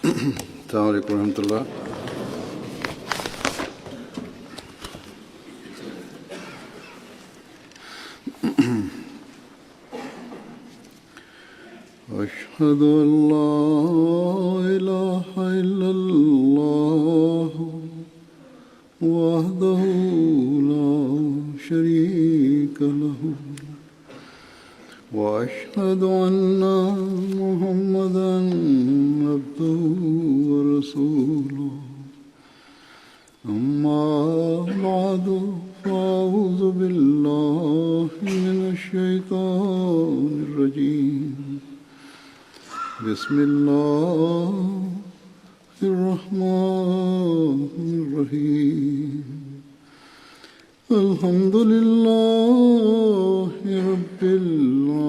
السلام علیکم ورحمۃ اللہ۔ أشهد أن لا إله إلا الله وحده لا شريك له وأشهد أن محمدا عبده ورسوله أما بعد فأعوذ بالله من الشيطان الرجيم بسم الله الرحمن الرحيم الحمد لله رب العالمين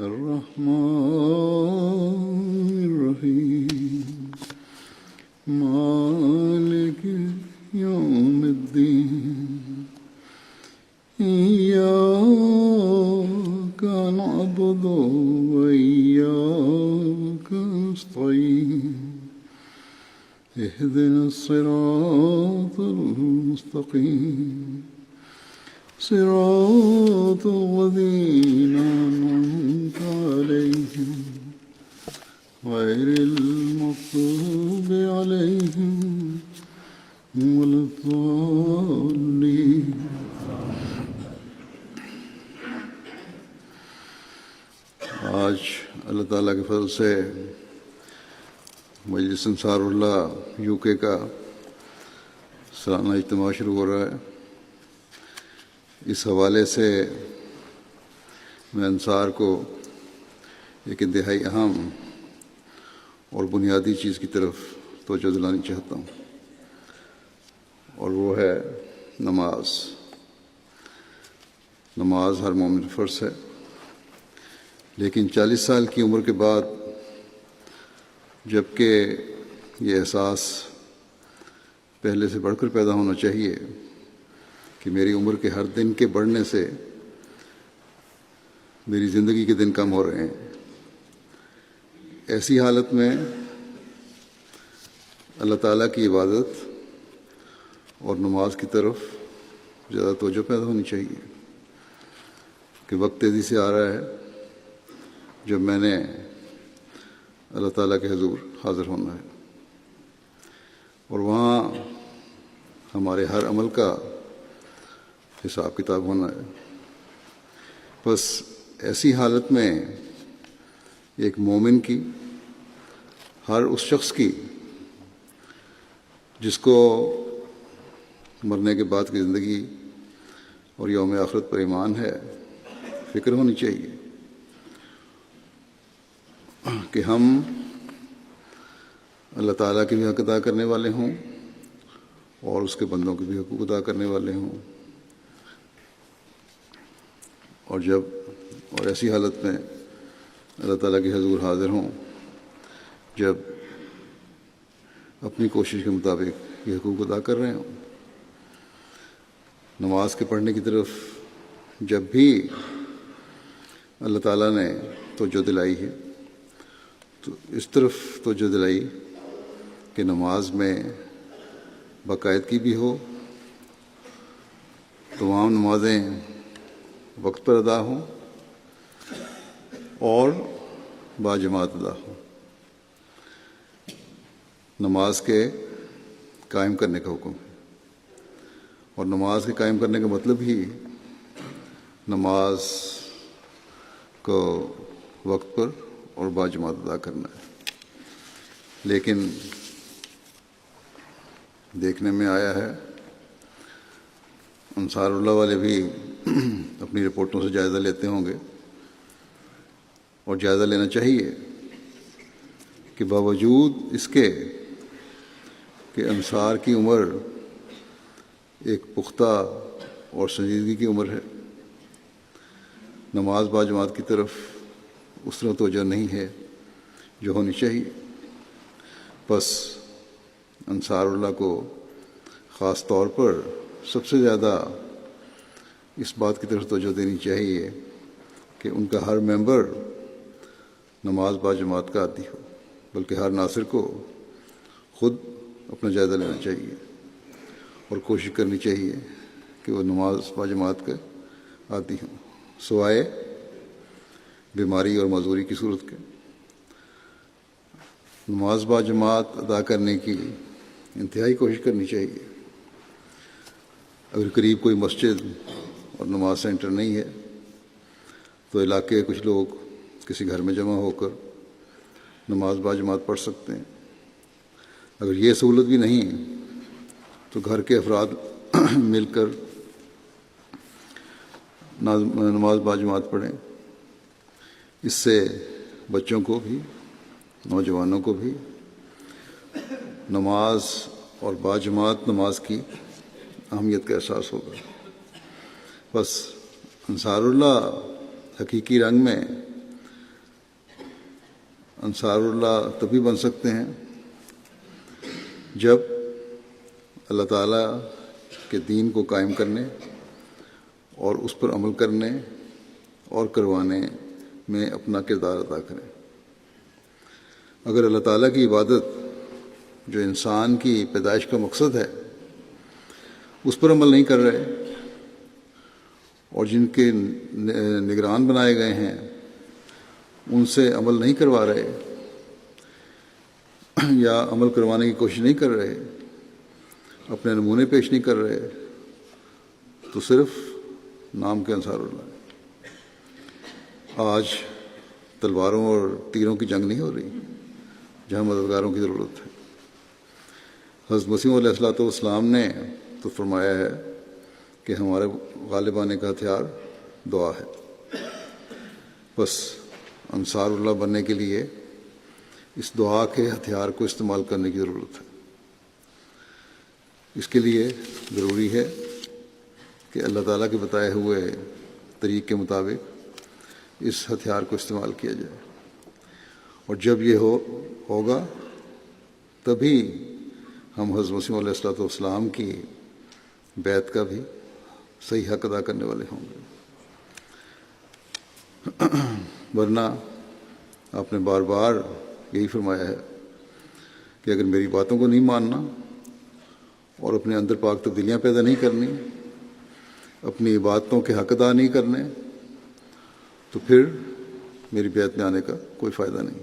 الرحمن الرحيم مالك يوم الدين إياك نعبد وإياك نستعين اهدنا الصراط المستقيم صراط الذين أنعمت عليهم غير المغضوب عليهم ولا الضالين۔ آج اللہ تعالیٰ کے فضل سے مجلس انصار اللہ UK کا سالانہ اجتماع شروع ہو رہا ہے۔ اس حوالے سے میں انصار کو ایک انتہائی اہم اور بنیادی چیز کی طرف توجہ دلانی چاہتا ہوں، اور وہ ہے نماز۔ نماز ہر مومن پر فرض ہے، لیکن 40 سال کی عمر کے بعد جب کہ یہ احساس پہلے سے بڑھ کر پیدا ہونا چاہیے کہ میری عمر کے ہر دن کے بڑھنے سے میری زندگی کے دن کم ہو رہے ہیں، ایسی حالت میں اللہ تعالیٰ کی عبادت اور نماز کی طرف زیادہ توجہ پیدا ہونی چاہیے کہ وقت تیزی سے آ رہا ہے جب میں نے اللہ تعالیٰ کے حضور حاضر ہونا ہے، اور وہاں ہمارے ہر عمل کا حساب کتاب ہونا ہے۔ بس ایسی حالت میں ایک مومن کی، ہر اس شخص کی جس کو مرنے کے بعد کی زندگی اور یوم آخرت پر ایمان ہے، فکر ہونی چاہیے کہ ہم اللہ تعالیٰ کے بھی حق ادا کرنے والے ہوں اور اس کے بندوں کے بھی حقوق ادا کرنے والے ہوں، اور ایسی حالت میں اللہ تعالیٰ کے حضور حاضر ہوں جب اپنی کوشش کے مطابق یہ حقوق ادا کر رہے ہوں۔ نماز کے پڑھنے کی طرف جب بھی اللہ تعالیٰ نے توجہ دلائی ہے تو اس طرف توجہ دلائی کہ نماز میں باقاعدگی بھی ہو، تمام نمازیں وقت پر ادا ہوں اور باجماعت ادا ہوں۔ نماز کے قائم کرنے کا حکم ہے، اور نماز کے قائم کرنے کا مطلب ہی نماز کو وقت پر اور باجماعت ادا کرنا ہے۔ لیکن دیکھنے میں آیا ہے، انصار اللہ والے بھی اپنی رپورٹوں سے جائزہ لیتے ہوں گے، اور جائزہ لینا چاہیے کہ باوجود اس کے کہ انصار کی عمر ایک پختہ اور سنجیدگی کی عمر ہے، نماز باجماعت کی طرف اس طرح توجہ نہیں ہے جو ہونی چاہیے۔ بس انصار اللہ کو خاص طور پر سب سے زیادہ اس بات کی طرف توجہ دینی چاہیے کہ ان کا ہر ممبر نماز با جماعت کا عادی ہو، بلکہ ہر ناصر کو خود اپنا جائزہ لینا چاہیے اور کوشش کرنی چاہیے کہ وہ نماز با جماعت کا عادی ہوں، سوائے بیماری اور معذوری کی صورت کے۔ نماز با جماعت ادا کرنے کی انتہائی کوشش کرنی چاہیے۔ اگر قریب کوئی مسجد اور نماز سینٹر نہیں ہے تو علاقے کے کچھ لوگ کسی گھر میں جمع ہو کر نماز با جماعت پڑھ سکتے ہیں۔ اگر یہ سہولت بھی نہیں تو گھر کے افراد مل کر نماز با جماعت پڑھیں۔ اس سے بچوں کو بھی، نوجوانوں کو بھی نماز اور با جماعت نماز کی اہمیت کا احساس ہوگا۔ بس انصار اللہ حقیقی رنگ میں انصار اللہ تبھی بن سکتے ہیں جب اللہ تعالیٰ کے دین کو قائم کرنے اور اس پر عمل کرنے اور کروانے میں اپنا کردار ادا کریں۔ اگر اللہ تعالیٰ کی عبادت جو انسان کی پیدائش کا مقصد ہے اس پر عمل نہیں کر رہے اور جن کے نگران بنائے گئے ہیں ان سے عمل نہیں کروا رہے یا عمل کروانے کی کوشش نہیں کر رہے، اپنے نمونے پیش نہیں کر رہے، تو صرف نام کے انصار اللہ ہے۔ آج تلواروں اور تیروں کی جنگ نہیں ہو رہی جہاں مددگاروں کی ضرورت ہے۔ حضرت مسیح علیہ الصلوۃ والسلام نے تو فرمایا ہے کہ ہمارے غالب آنے کا ہتھیار دعا ہے۔ بس انصار اللہ بننے کے لیے اس دعا کے ہتھیار کو استعمال کرنے کی ضرورت ہے۔ اس کے لیے ضروری ہے کہ اللہ تعالیٰ کے بتائے ہوئے طریق کے مطابق اس ہتھیار کو استعمال کیا جائے، اور جب یہ ہوگا تبھی ہم حضرت مسیح علیہ الصلوۃ والسلام کی بیعت کا بھی صحیح حق ادا کرنے والے ہوں گے۔ ورنہ آپ نے بار بار یہی فرمایا ہے کہ اگر میری باتوں کو نہیں ماننا اور اپنے اندر پاک تبدیلیاں پیدا نہیں کرنی، اپنی عبادتوں کے حق ادا نہیں کرنے، تو پھر میری بیعت میں آنے کا کوئی فائدہ نہیں۔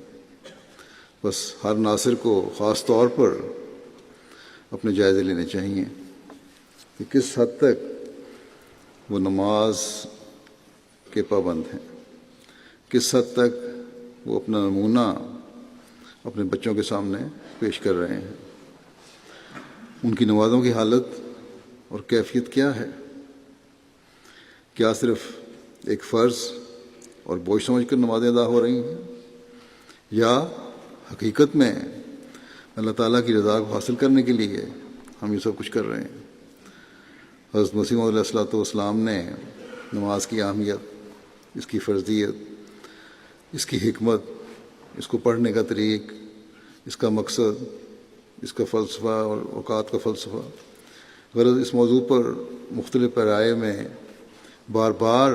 بس ہر ناصر کو خاص طور پر اپنے جائزے لینے چاہیے کہ کس حد تک وہ نماز کے پابند ہیں، کس حد تک وہ اپنا نمونہ اپنے بچوں کے سامنے پیش کر رہے ہیں، ان کی نمازوں کی حالت اور کیفیت کیا ہے۔ کیا صرف ایک فرض اور بوجھ سمجھ کر نمازیں ادا ہو رہی ہیں، یا حقیقت میں اللہ تعالیٰ کی رضا کو حاصل کرنے کے لیے ہم یہ سب کچھ کر رہے ہیں۔ حضرت مسیح علیہ الصلوۃ والسلام نے نماز کی اہمیت، اس کی فرضیت، اس کی حکمت، اس کو پڑھنے کا طریق، اس کا مقصد، اس کا فلسفہ اور اوقات کا فلسفہ، غرض اس موضوع پر مختلف پیرائے میں بار بار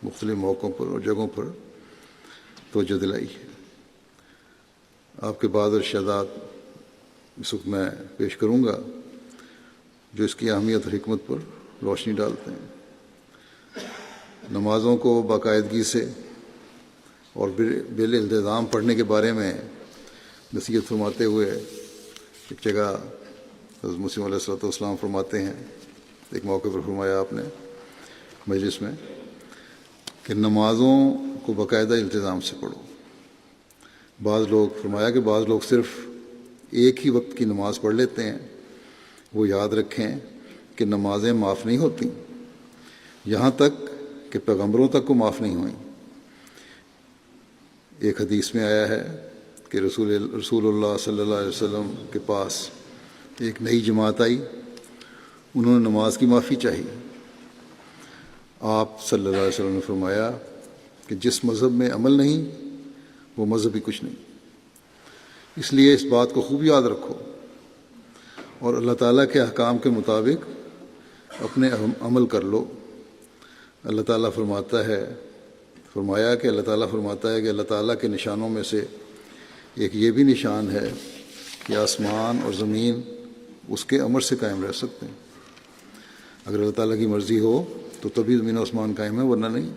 مختلف موقعوں پر اور جگہوں پر توجہ دلائی ہے۔ آپ کے بعض ارشادات اس وقت میں پیش کروں گا جو اس کی اہمیت اور حکمت پر روشنی ڈالتے ہیں۔ نمازوں کو باقاعدگی سے اور بالالتزام پڑھنے کے بارے میں نصیحت فرماتے ہوئے ایک جگہ حضرت مسیح علیہ الصلوۃ والسلام فرماتے ہیں، ایک موقع پر فرمایا آپ نے مجلس میں کہ نمازوں کو باقاعدہ التزام سے پڑھو۔ بعض لوگ فرمایا کہ بعض لوگ صرف ایک ہی وقت کی نماز پڑھ لیتے ہیں۔ وہ یاد رکھیں کہ نمازیں معاف نہیں ہوتی یہاں تک کہ پیغمبروں تک کو معاف نہیں ہوئیں۔ ایک حدیث میں آیا ہے کہ رسول اللہ صلی اللہ علیہ وسلم کے پاس ایک نئی جماعت آئی، انہوں نے نماز کی معافی چاہی۔ آپ صلی اللہ علیہ وسلم نے فرمایا کہ جس مذہب میں عمل نہیں وہ مذہب ہی کچھ نہیں۔ اس لیے اس بات کو خوب یاد رکھو اور اللہ تعالیٰ کے احکام کے مطابق اپنے عمل کر لو۔ اللہ تعالیٰ فرماتا ہے فرمایا کہ اللہ تعالیٰ فرماتا ہے کہ اللہ تعالیٰ کے نشانوں میں سے ایک یہ بھی نشان ہے کہ آسمان اور زمین اس کے امر سے قائم رہ سکتے ہیں۔ اگر اللہ تعالیٰ کی مرضی ہو تو تبھی زمین و آسمان قائم ہے، ورنہ نہیں۔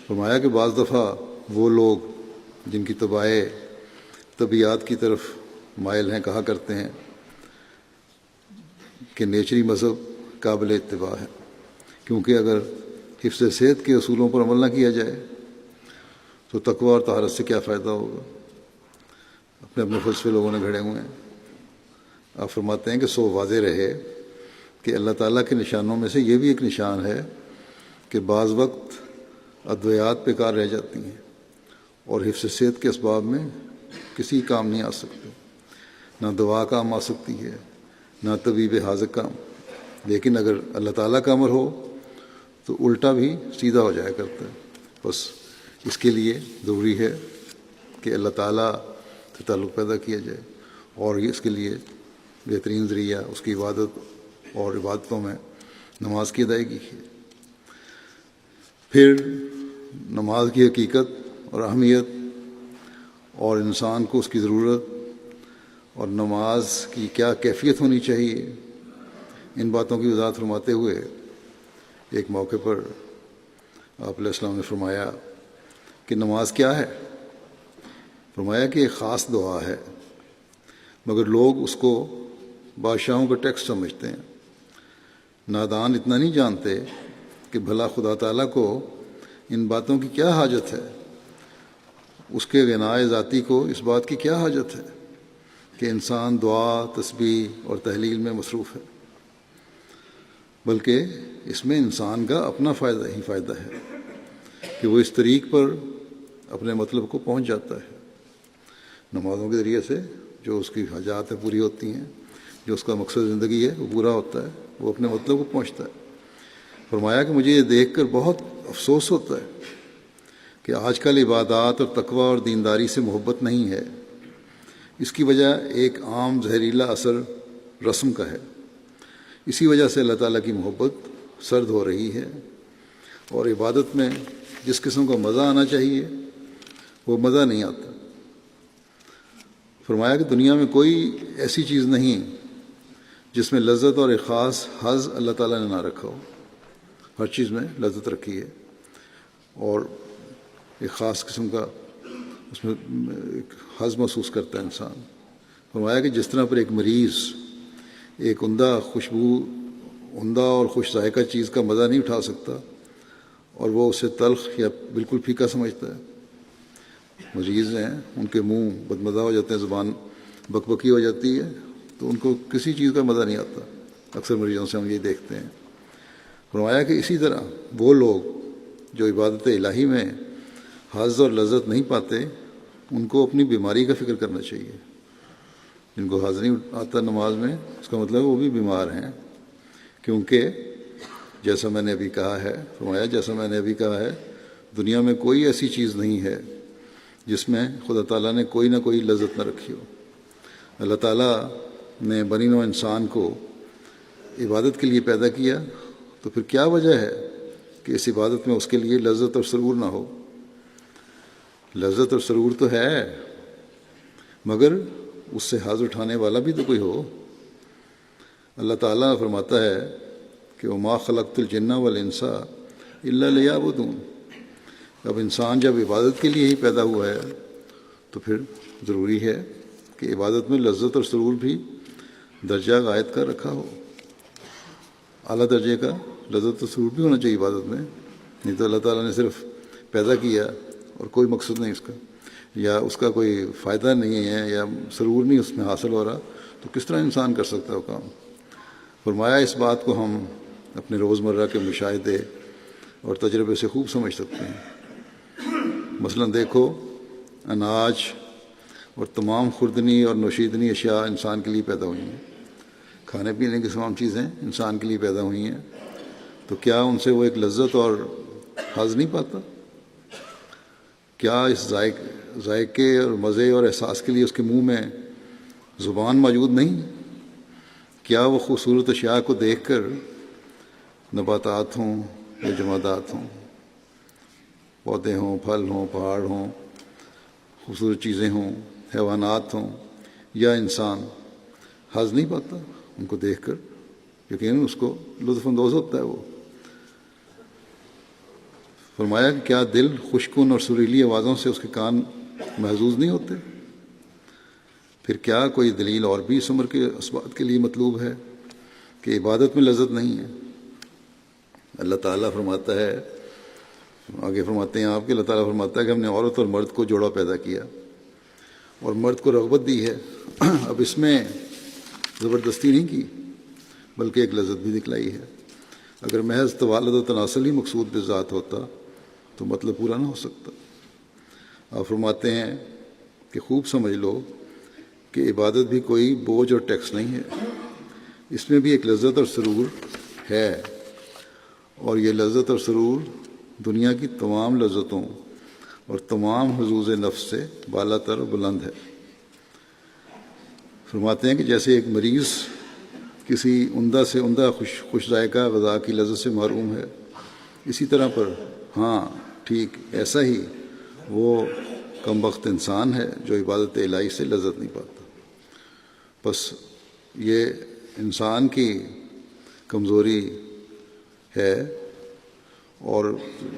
فرمایا کہ بعض دفعہ وہ لوگ جن کی طبیعت کی طرف مائل ہیں کہا کرتے ہیں کہ نیچری مذہب قابل اتباع ہے، کیونکہ اگر حفظ صحت کے اصولوں پر عمل نہ کیا جائے تو تقویٰ اور طہارت سے کیا فائدہ ہوگا۔ اپنے اپنے فلسفے لوگوں نے گھڑے ہوئے ہیں۔ آپ فرماتے ہیں کہ سو واضح رہے کہ اللہ تعالیٰ کے نشانوں میں سے یہ بھی ایک نشان ہے کہ بعض وقت ادویات بیکار رہ جاتی ہیں اور حفظ صحت کے اسباب میں کسی کام نہیں آ سکتے، نہ دوا کام آ سکتی ہے نہ طبیب حاذق کام۔ لیکن اگر اللہ تعالیٰ کا امر ہو تو الٹا بھی سیدھا ہو جایا کرتا ہے۔ بس اس کے لیے ضروری ہے کہ اللہ تعالیٰ سے تعلق پیدا کیا جائے، اور اس کے لیے بہترین ذریعہ اس کی عبادت اور عبادتوں میں نماز کی ادائیگی ہے۔ پھر نماز کی حقیقت اور اہمیت اور انسان کو اس کی ضرورت اور نماز کی کیا کیفیت ہونی چاہیے، ان باتوں کی وضاحت فرماتے ہوئے ایک موقع پر آپ علیہ السلام نے فرمایا کہ نماز کیا ہے؟ فرمایا کہ ایک خاص دعا ہے، مگر لوگ اس کو بادشاہوں کا ٹیکس سمجھتے ہیں۔ نادان اتنا نہیں جانتے کہ بھلا خدا تعالیٰ کو ان باتوں کی کیا حاجت ہے، اس کے غنائے ذاتی کو اس بات کی کیا حاجت ہے کہ انسان دعا، تسبیح اور تحلیل میں مصروف ہے، بلکہ اس میں انسان کا اپنا فائدہ ہی فائدہ ہے کہ وہ اس طریق پر اپنے مطلب کو پہنچ جاتا ہے۔ نمازوں کے ذریعے سے جو اس کی حاجات ہیں پوری ہوتی ہیں، جو اس کا مقصد زندگی ہے وہ پورا ہوتا ہے، وہ اپنے مطلب کو پہنچتا ہے۔ فرمایا کہ مجھے یہ دیکھ کر بہت افسوس ہوتا ہے کہ آج کل عبادات اور تقویٰ اور دینداری سے محبت نہیں ہے۔ اس کی وجہ ایک عام زہریلا اثر رسم کا ہے۔ اسی وجہ سے اللہ تعالیٰ کی محبت سرد ہو رہی ہے، اور عبادت میں جس قسم کا مزہ آنا چاہیے وہ مزہ نہیں آتا۔ فرمایا کہ دنیا میں کوئی ایسی چیز نہیں جس میں لذت اور ایک خاص حظ اللہ تعالیٰ نے نہ رکھا ہو۔ ہر چیز میں لذت رکھی ہے اور ایک خاص قسم کا اس میں ایک حظ محسوس کرتا ہے انسان۔ فرمایا کہ جس طرح پر ایک مریض ایک عمدہ اور خوش ذائقہ چیز کا مزہ نہیں اٹھا سکتا اور وہ اسے تلخ یا بالکل پھیکا سمجھتا ہے۔ مریض ہیں، ان کے منہ بدمزہ ہو جاتے ہیں، زبان بکبکی ہو جاتی ہے، تو ان کو کسی چیز کا مزہ نہیں آتا۔ اکثر مریضوں سے ہم یہ دیکھتے ہیں۔ فرمایا کہ اسی طرح وہ لوگ جو عبادت الہی میں حظ اور لذت نہیں پاتے، ان کو اپنی بیماری کا فکر کرنا چاہیے۔ جن کو حظ نہیں آتا نماز میں، اس کا مطلب وہ بھی بیمار ہیں، کیونکہ جیسا میں نے ابھی کہا ہے، فرمایا جیسا میں نے ابھی کہا ہے، دنیا میں کوئی ایسی چیز نہیں ہے جس میں خدا تعالیٰ نے کوئی نہ کوئی لذت نہ رکھی ہو۔ اللہ تعالیٰ نے بنی نوع انسان کو عبادت کے لیے پیدا کیا، تو پھر کیا وجہ ہے کہ اس عبادت میں اس کے لیے لذت اور سرور نہ ہو؟ لذت اور سرور تو ہے، مگر اس سے حظ اٹھانے والا بھی تو کوئی ہو۔ اللہ تعالیٰ فرماتا ہے کہ وَمَا خَلَقْتُ الْجِنَّ وَالْإِنسَ إِلَّا لِيَعْبُدُونِ۔ اب انسان جب عبادت کے لیے ہی پیدا ہوا ہے تو پھر ضروری ہے کہ عبادت میں لذت اور سرور بھی درجہ غایت کا رکھا ہو، اعلیٰ درجے کا لذت اور سرور بھی ہونا چاہیے عبادت میں۔ نہیں تو اللہ تعالیٰ نے صرف پیدا کیا اور کوئی مقصد نہیں اس کا، یا اس کا کوئی فائدہ نہیں ہے یا سرور نہیں اس میں حاصل ہو رہا، تو کس طرح انسان کر سکتا ہے وہ کام؟ فرمایا اس بات کو ہم اپنے روزمرہ کے مشاہدے اور تجربے سے خوب سمجھ سکتے ہیں۔ مثلا دیکھو، اناج اور تمام خوردنی اور نوشیدنی اشیاء انسان کے لیے پیدا ہوئی ہیں، کھانے پینے کی تمام چیزیں انسان کے لیے پیدا ہوئی ہیں، تو کیا ان سے وہ ایک لذت اور حظ نہیں پاتا؟ کیا اس ذائقے اور مزے اور احساس کے لیے اس کے منہ میں زبان موجود نہیں؟ کیا وہ خوبصورت اشیاء کو دیکھ کر نباتات ہوں یا جمادات ہوں، پودے ہوں، پھل ہوں، پہاڑ ہوں، خوبصورت چیزیں ہوں، حیوانات ہوں یا انسان، حظ نہیں پاتا ان کو دیکھ کر، یقیناً اس کو لطف اندوز ہوتا ہے وہ۔ فرمایا کہ کیا دل خوشکن اور سریلی آوازوں سے اس کے کان محظوظ نہیں ہوتے؟ پھر کیا کوئی دلیل اور بھی اس عمر کے اسبات کے لیے مطلوب ہے کہ عبادت میں لذت نہیں ہے؟ اللہ تعالیٰ فرماتا ہے، آگے فرماتے ہیں آپ کہ اللہ تعالیٰ فرماتا ہے کہ ہم نے عورت اور مرد کو جوڑا پیدا کیا اور مرد کو رغبت دی ہے، اب اس میں زبردستی نہیں کی بلکہ ایک لذت بھی دکھلائی ہے۔ اگر محض توالد و تناسل ہی مقصود بذات ہوتا تو مطلب پورا نہ ہو سکتا۔ آپ فرماتے ہیں کہ خوب سمجھ لو کہ عبادت بھی کوئی بوجھ اور ٹیکس نہیں ہے، اس میں بھی ایک لذت اور سرور ہے، اور یہ لذت اور سرور دنیا کی تمام لذتوں اور تمام حظوظ نفس سے بالا تر اور بلند ہے۔ فرماتے ہیں کہ جیسے ایک مریض کسی عمدہ سے عمدہ خوش ذائقہ غذا کی لذت سے محروم ہے، اسی طرح پر ہاں ٹھیک ایسا ہی وہ کم بخت انسان ہے جو عبادت الہی سے لذت نہیں پاتا۔ بس یہ انسان کی کمزوری ہے اور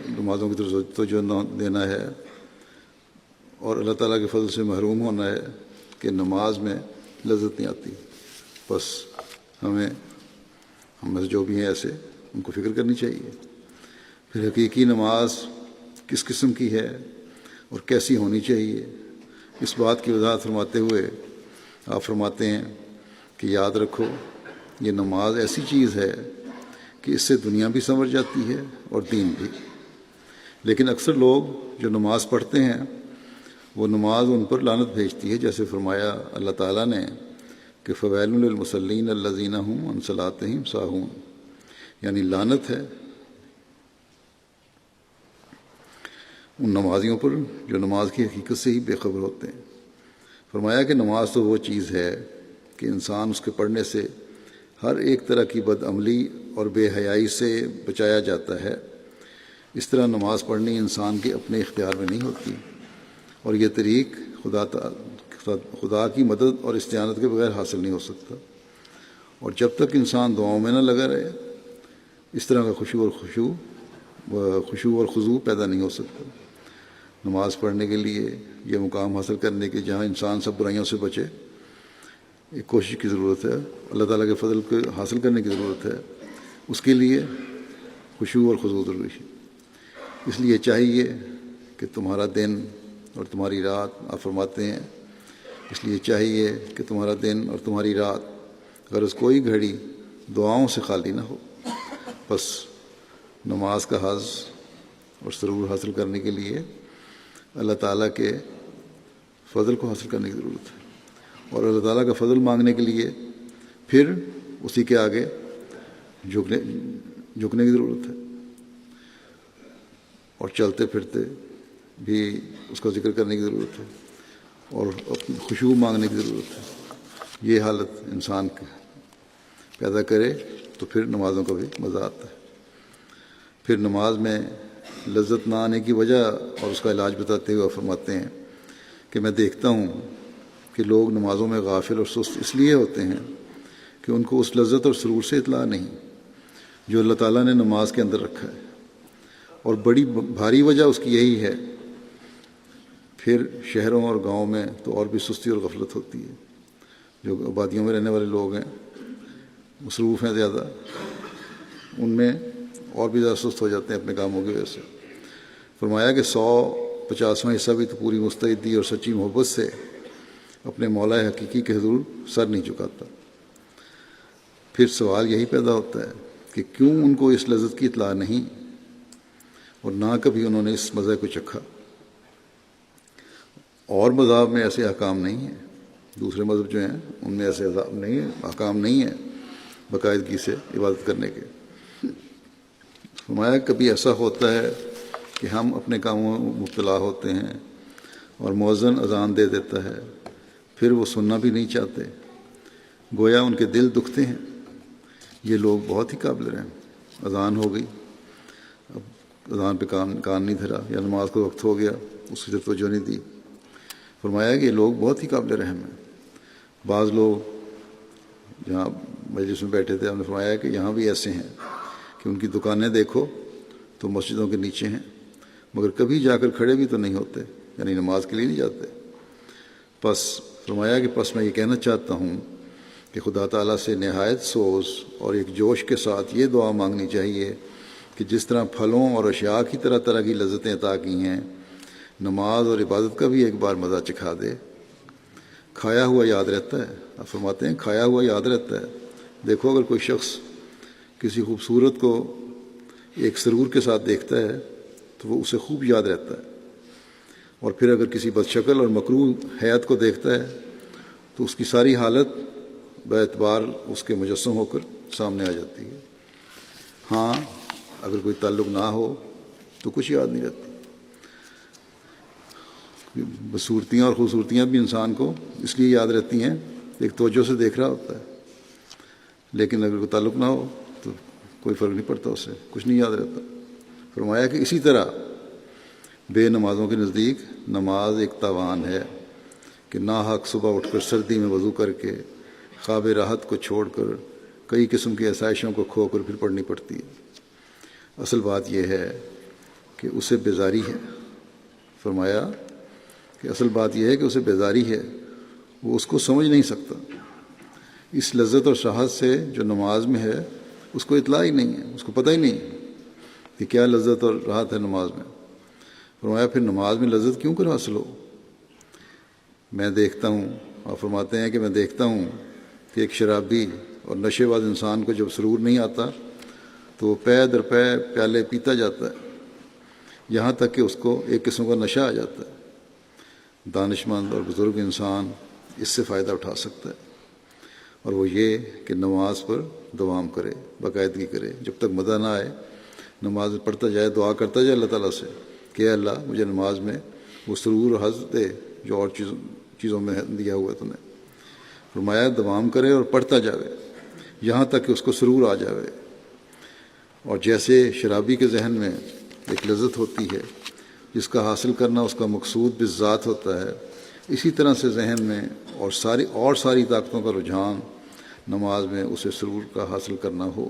نمازوں کی طرف توجہ نہ دینا ہے، اور اللہ تعالیٰ کے فضل سے محروم ہونا ہے کہ نماز میں لذت نہیں آتی۔ بس ہم میں جو بھی ہیں ایسے ان کو فکر کرنی چاہیے۔ پھر حقیقی نماز کس قسم کی ہے اور کیسی ہونی چاہیے، اس بات کی وضاحت فرماتے ہوئے آپ فرماتے ہیں کہ یاد رکھو یہ نماز ایسی چیز ہے کہ اس سے دنیا بھی سنور جاتی ہے اور دین بھی۔ لیکن اکثر لوگ جو نماز پڑھتے ہیں وہ نماز ان پر لعنت بھیجتی ہے، جیسے فرمایا اللہ تعالیٰ نے کہ فویل للمصلین الذین هم عن صلاتهم ساہون، یعنی لعنت ہے ان نمازیوں پر جو نماز کی حقیقت سے ہی بے خبر ہوتے ہیں۔ فرمایا کہ نماز تو وہ چیز ہے کہ انسان اس کے پڑھنے سے ہر ایک طرح کی بد عملی اور بے حیائی سے بچایا جاتا ہے۔ اس طرح نماز پڑھنی انسان کے اپنے اختیار میں نہیں ہوتی، اور یہ طریق خدا کی مدد اور استعانت کے بغیر حاصل نہیں ہو سکتا، اور جب تک انسان دعاؤں میں نہ لگا رہے اس طرح کا خشوع اور خضوع پیدا نہیں ہو سکتا۔ نماز پڑھنے کے لیے یہ مقام حاصل کرنے کے جہاں انسان سب برائیوں سے بچے، ایک کوشش کی ضرورت ہے، اللہ تعالیٰ کے فضل کو حاصل کرنے کی ضرورت ہے، اس کے لیے خشوع اور خضوع ضروری ہے۔ اس لیے چاہیے کہ تمہارا دن اور تمہاری رات، آپ فرماتے ہیں اس لیے چاہیے کہ تمہارا دن اور تمہاری رات غرض کوئی گھڑی دعاؤں سے خالی نہ ہو۔ بس نماز کا حظ اور سرور حاصل کرنے کے لیے اللہ تعالیٰ کے فضل کو حاصل کرنے کی ضرورت ہے، اور اللہ تعالیٰ کا فضل مانگنے کے لیے پھر اسی کے آگے جھکنے کی ضرورت ہے، اور چلتے پھرتے بھی اس کا ذکر کرنے کی ضرورت ہے، اور خشوع مانگنے کی ضرورت ہے۔ یہ حالت انسان پیدا کرے تو پھر نمازوں کا بھی مزہ آتا ہے۔ پھر نماز میں لذت نہ آنے کی وجہ اور اس کا علاج بتاتے ہوئے فرماتے ہیں کہ میں دیکھتا ہوں کہ لوگ نمازوں میں غافل اور سست اس لیے ہوتے ہیں کہ ان کو اس لذت اور سرور سے اطلاع نہیں جو اللہ تعالیٰ نے نماز کے اندر رکھا ہے، اور بڑی بھاری وجہ اس کی یہی ہے۔ پھر شہروں اور گاؤں میں تو اور بھی سستی اور غفلت ہوتی ہے، جو آبادیوں میں رہنے والے لوگ ہیں مصروف ہیں زیادہ، ان میں اور بھی زیادہ سست ہو جاتے ہیں اپنے کاموں کی وجہ سے۔ فرمایا کہ 150واں حصہ بھی تو پوری مستعدی اور سچی محبت سے اپنے مولا حقیقی کے حضور سر نہیں جھکاتا۔ پھر سوال یہی پیدا ہوتا ہے کہ کیوں ان کو اس لذت کی اطلاع نہیں اور نہ کبھی انہوں نے اس مزے کو چکھا۔ اور مذہب میں ایسے احکام نہیں ہیں، دوسرے مذہب جو ہیں ان میں ایسے احکام نہیں ہیں باقاعدگی سے عبادت کرنے کے۔ فرمایا کبھی ایسا ہوتا ہے کہ ہم اپنے کاموں میں مبتلا ہوتے ہیں اور مؤذن اذان دے دیتا ہے، پھر وہ سننا بھی نہیں چاہتے، گویا ان کے دل دکھتے ہیں۔ یہ لوگ بہت ہی قابل رحم۔ اذان ہو گئی، اب اذان پہ کان نہیں دھرا یا نماز کا وقت ہو گیا اس کی طرف توجہ نہیں دی۔ فرمایا کہ یہ لوگ بہت ہی قابل رحم ہیں۔ بعض لوگ جہاں مجلس میں بیٹھے تھے ہم نے فرمایا کہ یہاں بھی ایسے ہیں کہ ان کی دکانیں دیکھو تو مسجدوں کے نیچے ہیں، مگر کبھی جا کر کھڑے بھی تو نہیں ہوتے، یعنی نماز کے لیے نہیں جاتے۔ پس فرمایا کہ میں یہ کہنا چاہتا ہوں کہ خدا تعالیٰ سے نہایت سوز اور ایک جوش کے ساتھ یہ دعا مانگنی چاہیے کہ جس طرح پھلوں اور اشیاء کی طرح طرح کی لذتیں عطا کی ہیں، نماز اور عبادت کا بھی ایک بار مزہ چکھا دے۔ کھایا ہوا یاد رہتا ہے، آپ فرماتے ہیں کھایا ہوا یاد رہتا ہے۔ دیکھو اگر کوئی شخص کسی خوبصورت کو ایک سرور کے ساتھ دیکھتا ہے تو وہ اسے خوب یاد رہتا ہے، اور پھر اگر کسی بدشکل اور مکروہ حیات کو دیکھتا ہے تو اس کی ساری حالت بے اعتبار اس کے مجسم ہو کر سامنے آ جاتی ہے۔ ہاں اگر کوئی تعلق نہ ہو تو کچھ یاد نہیں رہتی۔ بصورتیاں اور خوبصورتیاں بھی انسان کو اس لیے یاد رہتی ہیں ایک توجہ سے دیکھ رہا ہوتا ہے، لیکن اگر کوئی تعلق نہ ہو تو کوئی فرق نہیں پڑتا، اس سے کچھ نہیں یاد رہتا۔ فرمایا کہ اسی طرح بے نمازوں کے نزدیک نماز ایک تاوان ہے کہ ناحق صبح اٹھ کر سردی میں وضو کر کے خواب راحت کو چھوڑ کر کئی قسم کی آسائشوں کو کھو کر پھر پڑھنی پڑتی ہے۔ اصل بات یہ ہے کہ اسے بیزاری ہے۔ فرمایا کہ اصل بات یہ ہے کہ اسے بیزاری ہے، وہ اس کو سمجھ نہیں سکتا۔ اس لذت اور شہوت سے جو نماز میں ہے اس کو اطلاع ہی نہیں ہے، اس کو پتہ ہی نہیں کہ کیا لذت اور راحت ہے نماز میں۔ فرمایا پھر نماز میں لذت کیوں کر حاصل ہو؟ میں دیکھتا ہوں، آپ فرماتے ہیں کہ میں دیکھتا ہوں کہ ایک شرابی اور نشے باز انسان کو جب سرور نہیں آتا تو وہ پے در پے پیالے پیتا جاتا ہے، یہاں تک کہ اس کو ایک قسم کا نشہ آ جاتا ہے۔ دانش مند اور بزرگ انسان اس سے فائدہ اٹھا سکتا ہے، اور وہ یہ کہ نماز پر دوام کرے، باقاعدگی کرے، جب تک مزہ نہ آئے نماز پڑھتا جائے، دعا کرتا جائے اللہ تعالیٰ سے کہ اے اللہ مجھے نماز میں وہ سرور اور حظ دے جو اور چیزوں میں دیا ہوا ہے تو نے۔ فرمایا دوام کرے اور پڑھتا جاوے یہاں تک کہ اس کو سرور آ جاوے۔ اور جیسے شرابی کے ذہن میں ایک لذت ہوتی ہے جس کا حاصل کرنا اس کا مقصود بالذات ہوتا ہے، اسی طرح سے ذہن میں اور ساری طاقتوں کا رجحان نماز میں اسے سرور کا حاصل کرنا ہو۔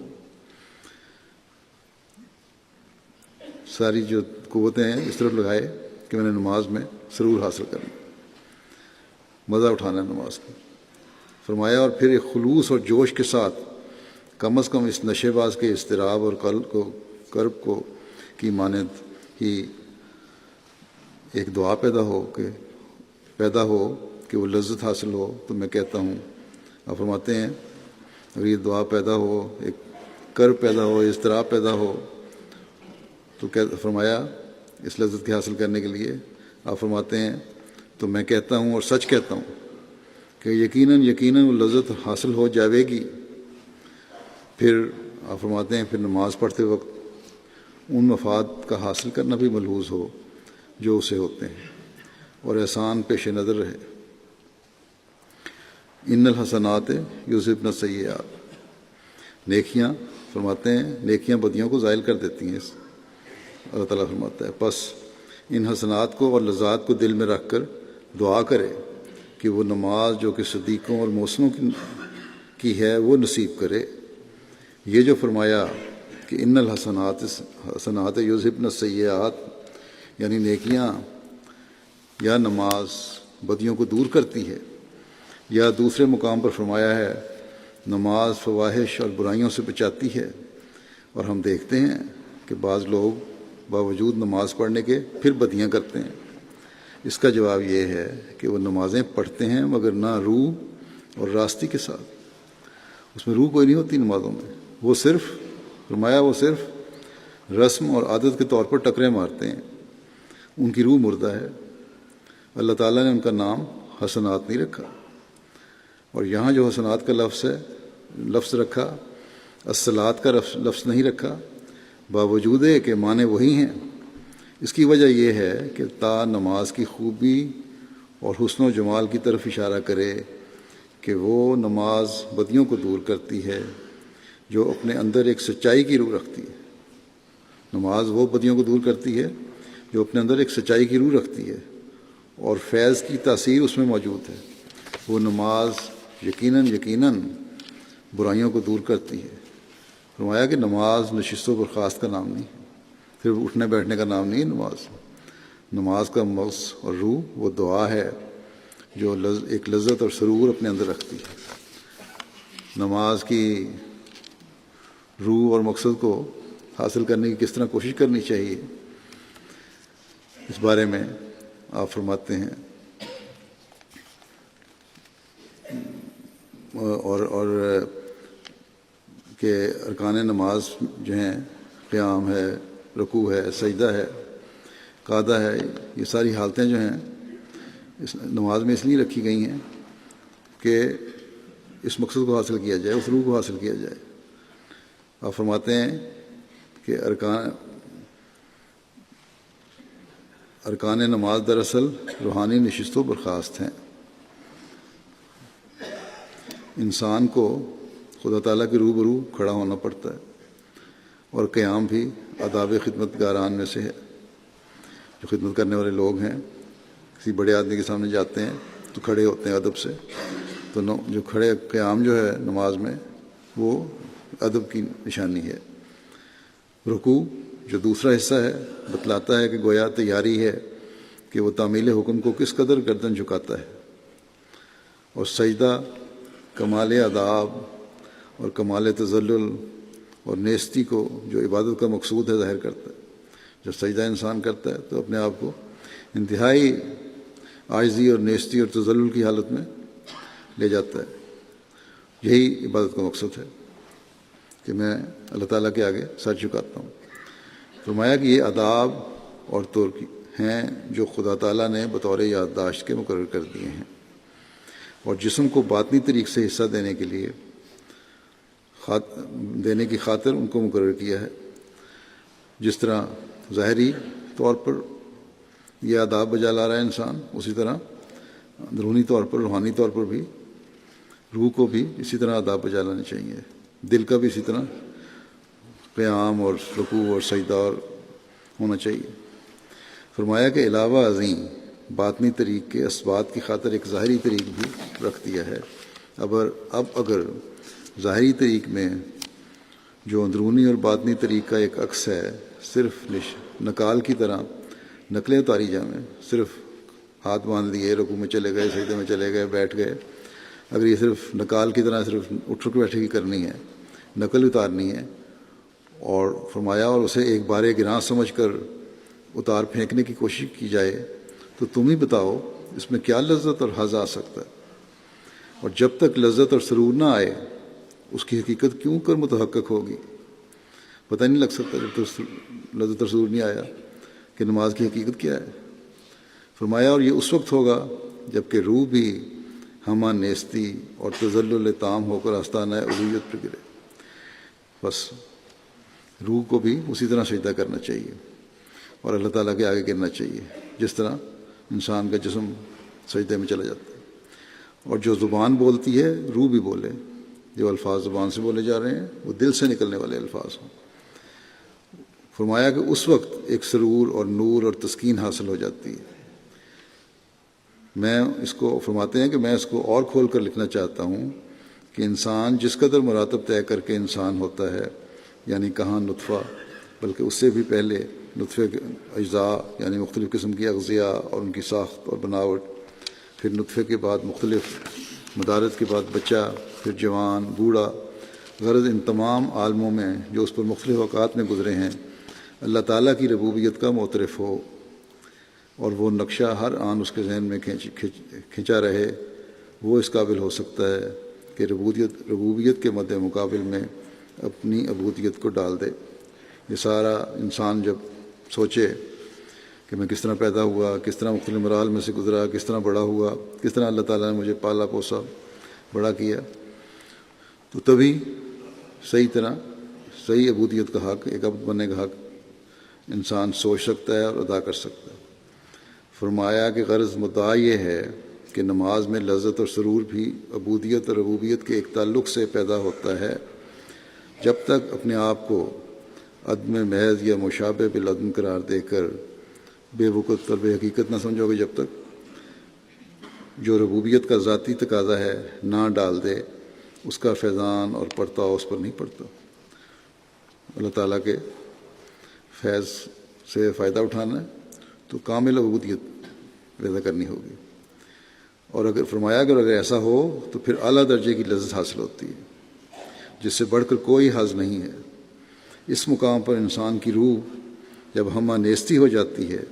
ساری جو قوتیں ہیں اس طرف لگائے کہ میں نے نماز میں سرور حاصل کرنا، مزہ اٹھانا ہے نماز کا۔ فرمایا اور پھر ایک خلوص اور جوش کے ساتھ کم از کم اس نشے باز کے اضطراب اور کرب کو کی مانند ہی ایک دعا پیدا ہو کہ وہ لذت حاصل ہو۔ تو میں کہتا ہوں، آپ فرماتے ہیں اگر یہ دعا پیدا ہو، ایک کرب پیدا ہو، اضطراب پیدا ہو، تو فرمایا اس لذت کے حاصل کرنے کے لیے آپ فرماتے ہیں تو میں کہتا ہوں اور سچ کہتا ہوں کہ یقیناً وہ لذت حاصل ہو جاوے گی۔ پھر آپ فرماتے ہیں پھر نماز پڑھتے وقت ان مفاد کا حاصل کرنا بھی ملحوظ ہو جو اسے ہوتے ہیں، اور احسان پیش نظر رہے۔ ان الحسنات یذہبن السیئات، نیکیاں فرماتے ہیں نیکیاں بدیوں کو زائل کر دیتی ہیں، اللہ تعالیٰ فرماتا ہے پس ان حسنات کو اور لذات کو دل میں رکھ کر دعا کرے کہ وہ نماز جو کہ صدیقوں اور محسنوں کی ہے وہ نصیب کرے۔ یہ جو فرمایا کہ ان الحسنات یذہبن السیئات، یعنی نیکیاں یا نماز بدیوں کو دور کرتی ہے، یا دوسرے مقام پر فرمایا ہے نماز فواحش اور برائیوں سے بچاتی ہے۔ اور ہم دیکھتے ہیں کہ بعض لوگ باوجود نماز پڑھنے کے پھر بدیاں کرتے ہیں۔ اس کا جواب یہ ہے کہ وہ نمازیں پڑھتے ہیں مگر نہ روح اور راستی کے ساتھ، اس میں روح کوئی نہیں ہوتی نمازوں میں، وہ صرف رسم اور عادت کے طور پر ٹکرے مارتے ہیں، ان کی روح مردہ ہے۔ اللہ تعالیٰ نے ان کا نام حسنات نہیں رکھا، اور یہاں جو حسنات کا لفظ رکھا، الصلاۃ کا لفظ نہیں رکھا، باوجود ہے کہ معنی وہی ہیں۔ اس کی وجہ یہ ہے کہ تا نماز کی خوبی اور حسن و جمال کی طرف اشارہ کرے کہ وہ نماز بدیوں کو دور کرتی ہے جو اپنے اندر ایک سچائی کی روح رکھتی ہے، نماز وہ بدیوں کو دور کرتی ہے جو اپنے اندر ایک سچائی کی روح رکھتی ہے اور فیض کی تاثیر اس میں موجود ہے۔ وہ نماز یقیناً برائیوں کو دور کرتی ہے۔ فرمایا کہ نماز نشست و برخاست کا نام نہیں، صرف اٹھنے بیٹھنے کا نام نہیں ہے نماز کا مغز اور روح وہ دعا ہے جو ایک لذت اور سرور اپنے اندر رکھتی ہے۔ نماز کی روح اور مقصد کو حاصل کرنے کی کس طرح کوشش کرنی چاہیے، اس بارے میں آپ فرماتے ہیں اور کہ ارکان نماز جو ہیں قیام ہے، رکوع ہے، سجدہ ہے، قعدہ ہے، یہ ساری حالتیں جو ہیں اس نماز میں اس لیے رکھی گئی ہیں کہ اس مقصد کو حاصل کیا جائے، اس روح کو حاصل کیا جائے۔ آپ فرماتے ہیں کہ ارکان نماز دراصل روحانی نشست و برخاست ہیں۔ انسان کو خدا تعالیٰ کے روبرو کھڑا ہونا پڑتا ہے، اور قیام بھی آداب خدمت گاران میں سے ہے۔ جو خدمت کرنے والے لوگ ہیں کسی بڑے آدمی کے سامنے جاتے ہیں تو کھڑے ہوتے ہیں ادب سے، تو جو کھڑے قیام جو ہے نماز میں وہ ادب کی نشانی ہے۔ رکوع جو دوسرا حصہ ہے بتلاتا ہے کہ گویا تیاری ہے کہ وہ تعمیل حکم کو کس قدر گردن جھکاتا ہے، اور سجدہ کمال اداب اور کمال تذلل اور نیستی کو جو عبادت کا مقصود ہے ظاہر کرتا ہے۔ جب سجدہ انسان کرتا ہے تو اپنے آپ کو انتہائی عاجزی اور نیستی اور تذلل کی حالت میں لے جاتا ہے۔ یہی عبادت کا مقصد ہے کہ میں اللہ تعالیٰ کے آگے سر جھکاتا ہوں۔ فرمایا کہ یہ آداب اور طور ہیں جو خدا تعالیٰ نے بطور یادداشت کے مقرر کر دیے ہیں، اور جسم کو باطنی طریق سے حصہ دینے کی خاطر ان کو مقرر کیا ہے۔ جس طرح ظاہری طور پر یہ آداب بجا لا رہا ہے انسان، اسی طرح اندرونی طور پر، روحانی طور پر بھی روح کو بھی اسی طرح آداب بجا لانے چاہیے، دل کا بھی اسی طرح قیام اور رکوع اور سجدہ ہونا چاہیے۔ فرمایا کہ علاوہ ازیں باطنی طریق کے اسبات کی خاطر ایک ظاہری طریق بھی رکھ دیا ہے۔ اب اگر ظاہری طریق میں جو اندرونی اور باطنی طریق کا ایک عکس ہے صرف نکال کی طرح نقلیں اتاری جائیں، صرف ہاتھ باندھ لیے، رکوع میں چلے گئے، سجدے میں چلے گئے، بیٹھ گئے، اگر یہ صرف نکال کی طرح صرف اٹھ بیٹھے کی کرنی ہے، نقل اتارنی ہے، اور فرمایا اور اسے ایک بارے گراں سمجھ کر اتار پھینکنے کی کوشش کی جائے تو تم ہی بتاؤ اس میں کیا لذت اور حظ آ سکتا ہے؟ اور جب تک لذت اور سرور نہ آئے اس کی حقیقت کیوں کر متحقق ہوگی؟ پتہ نہیں لگ سکتا جب تک لذت اور سرور نہیں آیا کہ نماز کی حقیقت کیا ہے۔ فرمایا اور یہ اس وقت ہوگا جب کہ روح بھی ہمہ نیستی اور تذلل تام ہو کر آستانہ الوہیت پر گرے۔ بس روح کو بھی اسی طرح سجدہ کرنا چاہیے اور اللہ تعالیٰ کے آگے گرنا چاہیے جس طرح انسان کا جسم سجدے میں چلا جاتا ہے۔ اور جو زبان بولتی ہے روح بھی بولے، جو الفاظ زبان سے بولے جا رہے ہیں وہ دل سے نکلنے والے الفاظ ہوں۔ فرمایا کہ اس وقت ایک سرور اور نور اور تسکین حاصل ہو جاتی ہے۔ میں اس کو فرماتے ہیں کہ میں اس کو اور کھول کر لکھنا چاہتا ہوں کہ انسان جس قدر مراتب طے کر کے انسان ہوتا ہے، یعنی کہاں نطفہ، بلکہ اس سے بھی پہلے نطفے کے اجزاء یعنی مختلف قسم کی اغذیہ اور ان کی ساخت اور بناوٹ، پھر نطفے کے بعد مختلف مدارت کے بعد بچہ، پھر جوان، بوڑھا، غرض ان تمام عالموں میں جو اس پر مختلف اوقات میں گزرے ہیں اللہ تعالیٰ کی ربوبیت کا معترف ہو، اور وہ نقشہ ہر آن اس کے ذہن میں کھنچا رہے، وہ اس قابل ہو سکتا ہے کہ ربوبیت کے مد مقابل میں اپنی عبودیت کو ڈال دے۔ یہ سارا انسان جب سوچے کہ میں کس طرح پیدا ہوا، کس طرح مختلف مراحل میں سے گزرا، کس طرح بڑا ہوا، کس طرح اللہ تعالیٰ نے مجھے پالا پوسا بڑا کیا، تو تبھی صحیح عبودیت کا حق، ایک عبد بننے کا حق انسان سوچ سکتا ہے اور ادا کر سکتا ہے۔ فرمایا کہ غرض مدعا یہ ہے کہ نماز میں لذت اور سرور بھی عبودیت اور ربوبیت کے ایک تعلق سے پیدا ہوتا ہے۔ جب تک اپنے آپ کو عدم محض یا مشابہ بالعدم قرار دے کر بے وقوف طلب حقیقت نہ سمجھو گے جب تک جو ربوبیت کا ذاتی تقاضا ہے نہ ڈال دے، اس کا فیضان اور پرتاؤ اس پر نہیں پڑتا۔ اللہ تعالیٰ کے فیض سے فائدہ اٹھانا ہے تو کامل عبودیت پیدا کرنی ہوگی، اور اگر فرمایا کہ اگر ایسا ہو تو پھر اعلیٰ درجے کی لذت حاصل ہوتی ہے جس سے بڑھ کر کوئی حظ نہیں ہے۔ اس مقام پر انسان کی روح جب ہمہ نیستی ہو جاتی ہے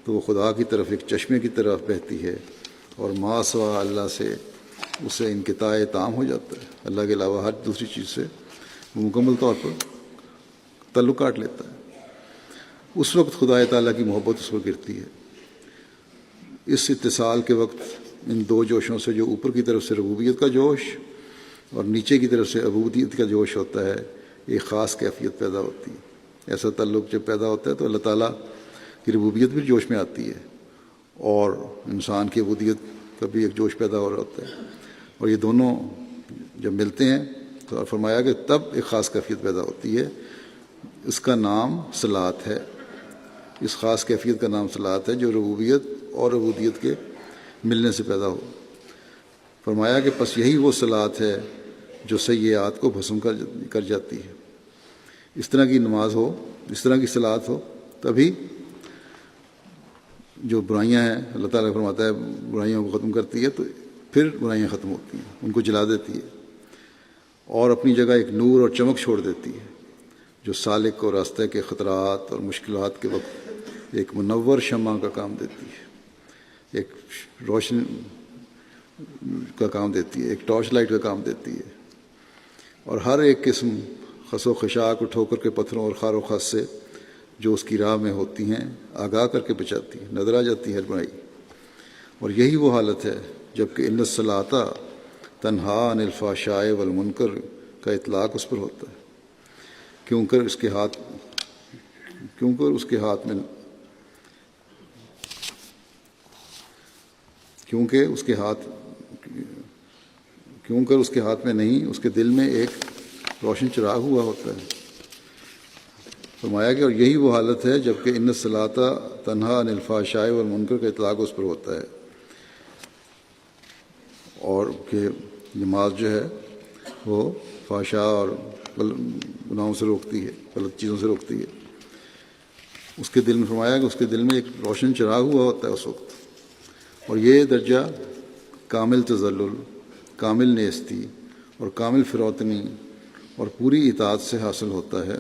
تو وہ خدا کی طرف ایک چشمے کی طرف بہتی ہے، اور ما سوا اللہ سے اسے انقطاع تام ہو جاتا ہے۔ اللہ کے علاوہ ہر دوسری چیز سے وہ مکمل طور پر تعلق کاٹ لیتا ہے۔ اس وقت خدا تعالیٰ کی محبت اس پر گرتی ہے۔ اس اتصال کے وقت ان دو جوشوں سے، جو اوپر کی طرف سے ربوبیت کا جوش اور نیچے کی طرف سے عبودیت کا جوش ہوتا ہے، ایک خاص کیفیت پیدا ہوتی ہے۔ ایسا تعلق جب پیدا ہوتا ہے تو اللہ تعالیٰ کی ربوبیت بھی جوش میں آتی ہے، اور انسان کی عبودیت کا بھی ایک جوش پیدا ہو رہا ہوتا ہے، اور یہ دونوں جب ملتے ہیں تو فرمایا کہ تب ایک خاص کیفیت پیدا ہوتی ہے۔ اس کا نام صلاۃ ہے۔ اس خاص کیفیت کا نام صلاۃ ہے جو ربوبیت اور عبودیت کے ملنے سے پیدا ہو۔ فرمایا کہ پس یہی وہ صلاۃ ہے جو سیئات کو بھسم کر جاتی ہے۔ اس طرح کی نماز ہو، اس طرح کی صلاۃ ہو، تبھی جو برائیاں ہیں اللہ تعالیٰ فرماتا ہے برائیوں کو ختم کرتی ہے، تو پھر برائیاں ختم ہوتی ہیں، ان کو جلا دیتی ہے، اور اپنی جگہ ایک نور اور چمک چھوڑ دیتی ہے جو سالک کو راستے کے خطرات اور مشکلات کے وقت ایک منور شمع کا کام دیتی ہے، ایک روشن کا کام دیتی ہے، ایک ٹارچ لائٹ کا کام دیتی ہے، اور ہر ایک قسم خس و خشاک اور ٹھوکر کے پتھروں اور خار و خس سے جو اس کی راہ میں ہوتی ہیں آگاہ کر کے بچاتی ہے، نظر آ جاتی ہے ہر برائی۔ اور یہی وہ حالت ہے جب کہ ان الصلاۃ تنہا عن الفحشاء والمنکر کا اطلاق اس پر ہوتا ہے، کیونکہ اس کے ہاتھ میں نہیں، اس کے دل میں ایک روشن چراغ ہوا ہوتا ہے۔ فرمایا کہ اور یہی وہ حالت ہے جب کہ ان الصلاۃ تنہا عن الفحشاء والمنکر کا اطلاق اس پر ہوتا ہے، اور کہ نماز جو ہے وہ فحشاء اور گناہوں سے روکتی ہے، غلط چیزوں سے روکتی ہے۔ اس کے دل میں فرمایا کہ اس کے دل میں ایک روشن چراغ ہوا ہوتا ہے اس وقت، اور یہ درجہ کامل تذلل، کامل نیستی اور کامل فروتنی اور پوری اطاعت سے حاصل ہوتا ہے۔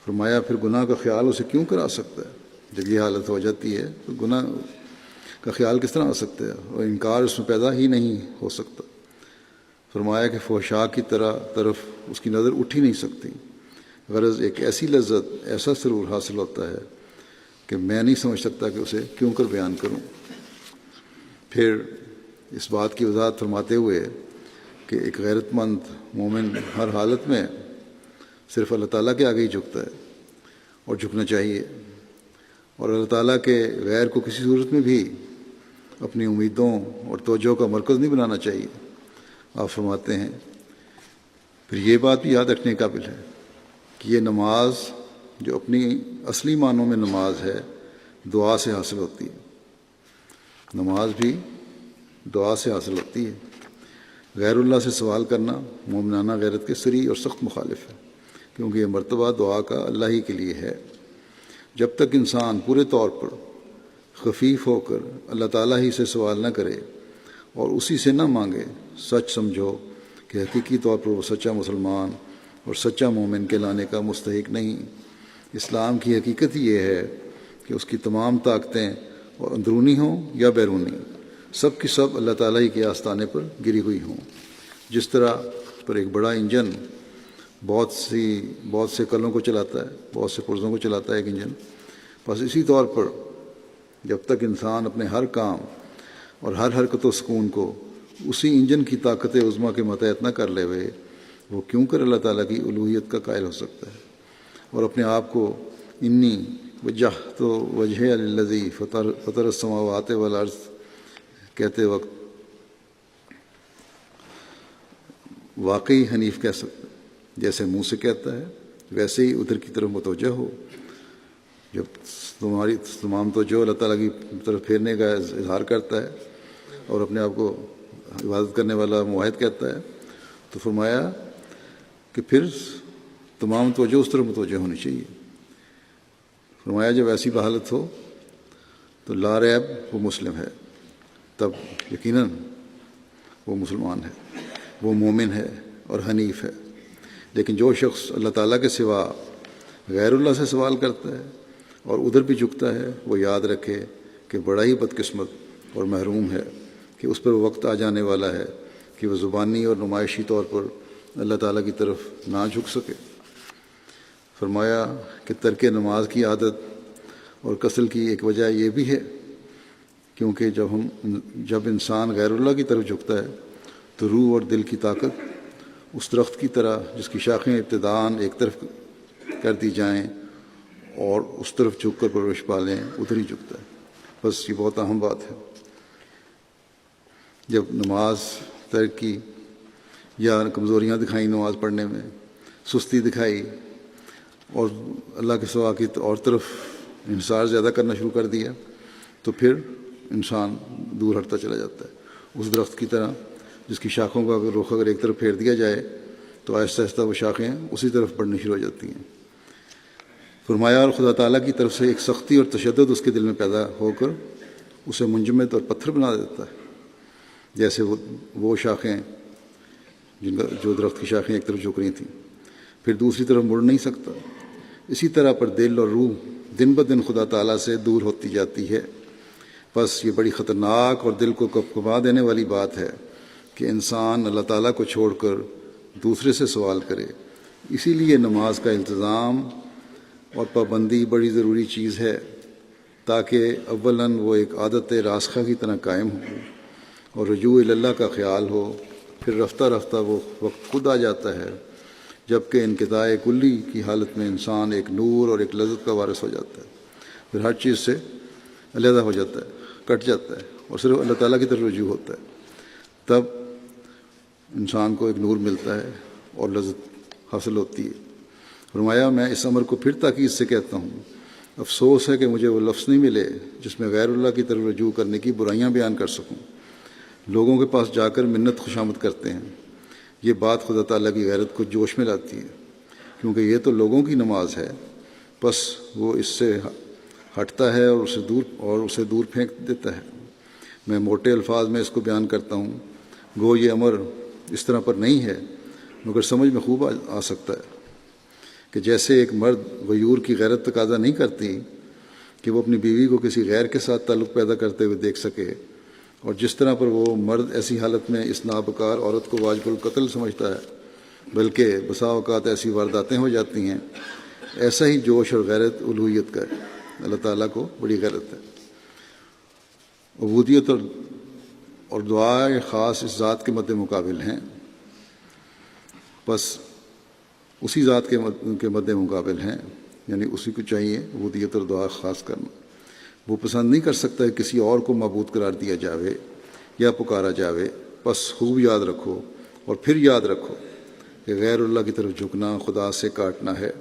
فرمایا پھر گناہ کا خیال اسے کیوں کرا سکتا ہے؟ جب یہ حالت ہو جاتی ہے تو گناہ کا خیال کس طرح آ سکتا ہے، اور انکار اس میں پیدا ہی نہیں ہو سکتا۔ فرمایا کہ فحشاء کی طرف اس کی نظر اٹھ ہی نہیں سکتی، غرض ایک ایسی لذت، ایسا سرور حاصل ہوتا ہے کہ میں نہیں سمجھ سکتا کہ اسے کیوں کر بیان کروں۔ پھر اس بات کی وضاحت فرماتے ہوئے کہ ایک غیرت مند مومن ہر حالت میں صرف اللہ تعالیٰ کے آگے ہی جھکتا ہے، اور جھکنا چاہیے، اور اللہ تعالیٰ کے غیر کو کسی صورت میں بھی اپنی امیدوں اور توجہ کا مرکز نہیں بنانا چاہیے۔ آپ فرماتے ہیں پھر یہ بات بھی یاد رکھنے قابل ہے کہ یہ نماز جو اپنی اصلی معنوں میں نماز ہے، دعا سے حاصل ہوتی ہے۔ نماز بھی دعا سے حاصل ہوتی ہے۔ غیر اللہ سے سوال کرنا مومنانہ غیرت کے صریح اور سخت مخالف ہے، کیونکہ یہ مرتبہ دعا کا اللہ ہی کے لیے ہے۔ جب تک انسان پورے طور پر خفیف ہو کر اللہ تعالیٰ ہی سے سوال نہ کرے اور اسی سے نہ مانگے، سچ سمجھو کہ حقیقی طور پر وہ سچا مسلمان اور سچا مومن کہلانے کا مستحق نہیں۔ اسلام کی حقیقت یہ ہے کہ اس کی تمام طاقتیں اور اندرونی ہوں یا بیرونی، سب کی سب اللہ تعالیٰ ہی کے آستانے پر گری ہوئی ہوں۔ جس طرح پر ایک بڑا انجن بہت سے کلوں کو چلاتا ہے، بہت سے پرزوں کو چلاتا ہے ایک انجن، بس اسی طور پر جب تک انسان اپنے ہر کام اور ہر حرکت و سکون کو اسی انجن کی طاقت عظمیٰ کے متحد نہ کر لے ہوئے، وہ کیوں کر اللہ تعالیٰ کی الوہیت کا قائل ہو سکتا ہے، اور اپنے آپ کو انی وجہت وجہ للذی فطر السماوات والارض کہتے وقت واقعی حنیف کہہ سکتا ہے، جیسے منہ سے کہتا ہے ویسے ہی ادھر کی طرف متوجہ ہو۔ جب تمہاری تمام توجہ اللہ تعالیٰ کی طرف پھیرنے کا اظہار کرتا ہے اور اپنے آپ کو عبادت کرنے والا موحد کہتا ہے، تو فرمایا کہ پھر تمام توجہ اس طرف متوجہ ہونی چاہیے۔ فرمایا جب ایسی بحالت ہو تو لا ریب وہ مسلم ہے، تب یقیناً وہ مسلمان ہے، وہ مومن ہے اور حنیف ہے۔ لیکن جو شخص اللہ تعالیٰ کے سوا غیر اللہ سے سوال کرتا ہے اور ادھر بھی جھکتا ہے، وہ یاد رکھے کہ بڑا ہی بدقسمت اور محروم ہے کہ اس پر وقت آ جانے والا ہے کہ وہ زبانی اور نمائشی طور پر اللہ تعالیٰ کی طرف نہ جھک سکے۔ فرمایا کہ ترک نماز کی عادت اور کسل کی ایک وجہ یہ بھی ہے کیونکہ جب انسان غیر اللہ کی طرف جھکتا ہے تو روح اور دل کی طاقت اس درخت کی طرح جس کی شاخیں ابتداءً ایک طرف کر دی جائیں اور اس طرف جھک کر پرورش پالیں، ادھر ہی جھکتا ہے۔ بس یہ بہت اہم بات ہے۔ جب نماز ترک کی یا کمزوریاں دکھائیں نماز پڑھنے میں، سستی دکھائی اور اللہ کے سوا کی اور طرف انحصار زیادہ کرنا شروع کر دیا، تو پھر انسان دور ہٹتا چلا جاتا ہے، اس درخت کی طرح جس کی شاخوں کا رخ اگر ایک طرف پھیر دیا جائے تو آہستہ آہستہ وہ شاخیں اسی طرف بڑھنی شروع ہو جاتی ہیں۔ فرمایا اور خدا تعالیٰ کی طرف سے ایک سختی اور تشدد اس کے دل میں پیدا ہو کر اسے منجمد اور پتھر بنا دیتا ہے، جیسے وہ شاخیں جو درخت کی شاخیں ایک طرف جھک رہی تھیں، پھر دوسری طرف مڑ نہیں سکتا۔ اسی طرح پر دل اور روح دن بدن خدا تعالیٰ سے دور ہوتی جاتی ہے۔ بس یہ بڑی خطرناک اور دل کو کپکپا دینے والی بات ہے کہ انسان اللہ تعالیٰ کو چھوڑ کر دوسرے سے سوال کرے۔ اسی لیے نماز کا التزام اور پابندی بڑی ضروری چیز ہے، تاکہ اولاً وہ ایک عادت راسخہ کی طرح قائم ہو اور رجوع اللہ کا خیال ہو۔ پھر رفتہ رفتہ وہ وقت خود آ جاتا ہے جبکہ انقطاع کلی کی حالت میں انسان ایک نور اور ایک لذت کا وارث ہو جاتا ہے، پھر ہر چیز سے علیحدہ ہو جاتا ہے، کٹ جاتا ہے اور صرف اللہ تعالیٰ کی طرف رجوع ہوتا ہے۔ تب انسان کو ایک نور ملتا ہے اور لذت حاصل ہوتی ہے۔ فرمایا میں اس امر کو پھر تاکید سے کہتا ہوں، افسوس ہے کہ مجھے وہ لفظ نہیں ملے جس میں غیر اللہ کی طرف رجوع کرنے کی برائیاں بیان کر سکوں۔ لوگوں کے پاس جا کر منت خوشامد کرتے ہیں، یہ بات خدا تعالیٰ کی غیرت کو جوش میں لاتی ہے، کیونکہ یہ تو لوگوں کی نماز ہے، بس وہ اس سے ہٹتا ہے اور اسے دور پھینک دیتا ہے۔ میں موٹے الفاظ میں اس کو بیان کرتا ہوں، گو یہ امر اس طرح پر نہیں ہے، مگر سمجھ میں خوب آ سکتا ہے کہ جیسے ایک مرد غیور کی غیرت تقاضا نہیں کرتی کہ وہ اپنی بیوی کو کسی غیر کے ساتھ تعلق پیدا کرتے ہوئے دیکھ سکے، اور جس طرح پر وہ مرد ایسی حالت میں اس نابکار عورت کو واجب القتل سمجھتا ہے، بلکہ بسا اوقات ایسی وارداتیں ہو جاتی ہیں، ایسا ہی جوش اور غیرت الوہیت کا ہے۔ اللہ تعالیٰ کو بڑی غیرت ہے۔ عبودیت اور دعائے خاص اس ذات کے مد مقابل ہیں، بس اسی ذات کے مد مقابل ہیں، یعنی اسی کو چاہیے عبودیت اور دعا خاص کرنا۔ وہ پسند نہیں کر سکتا کہ کسی اور کو معبود قرار دیا جاوے یا پکارا جاوے۔ بس خوب یاد رکھو اور پھر یاد رکھو کہ غیر اللہ کی طرف جھکنا خدا سے کاٹنا ہے۔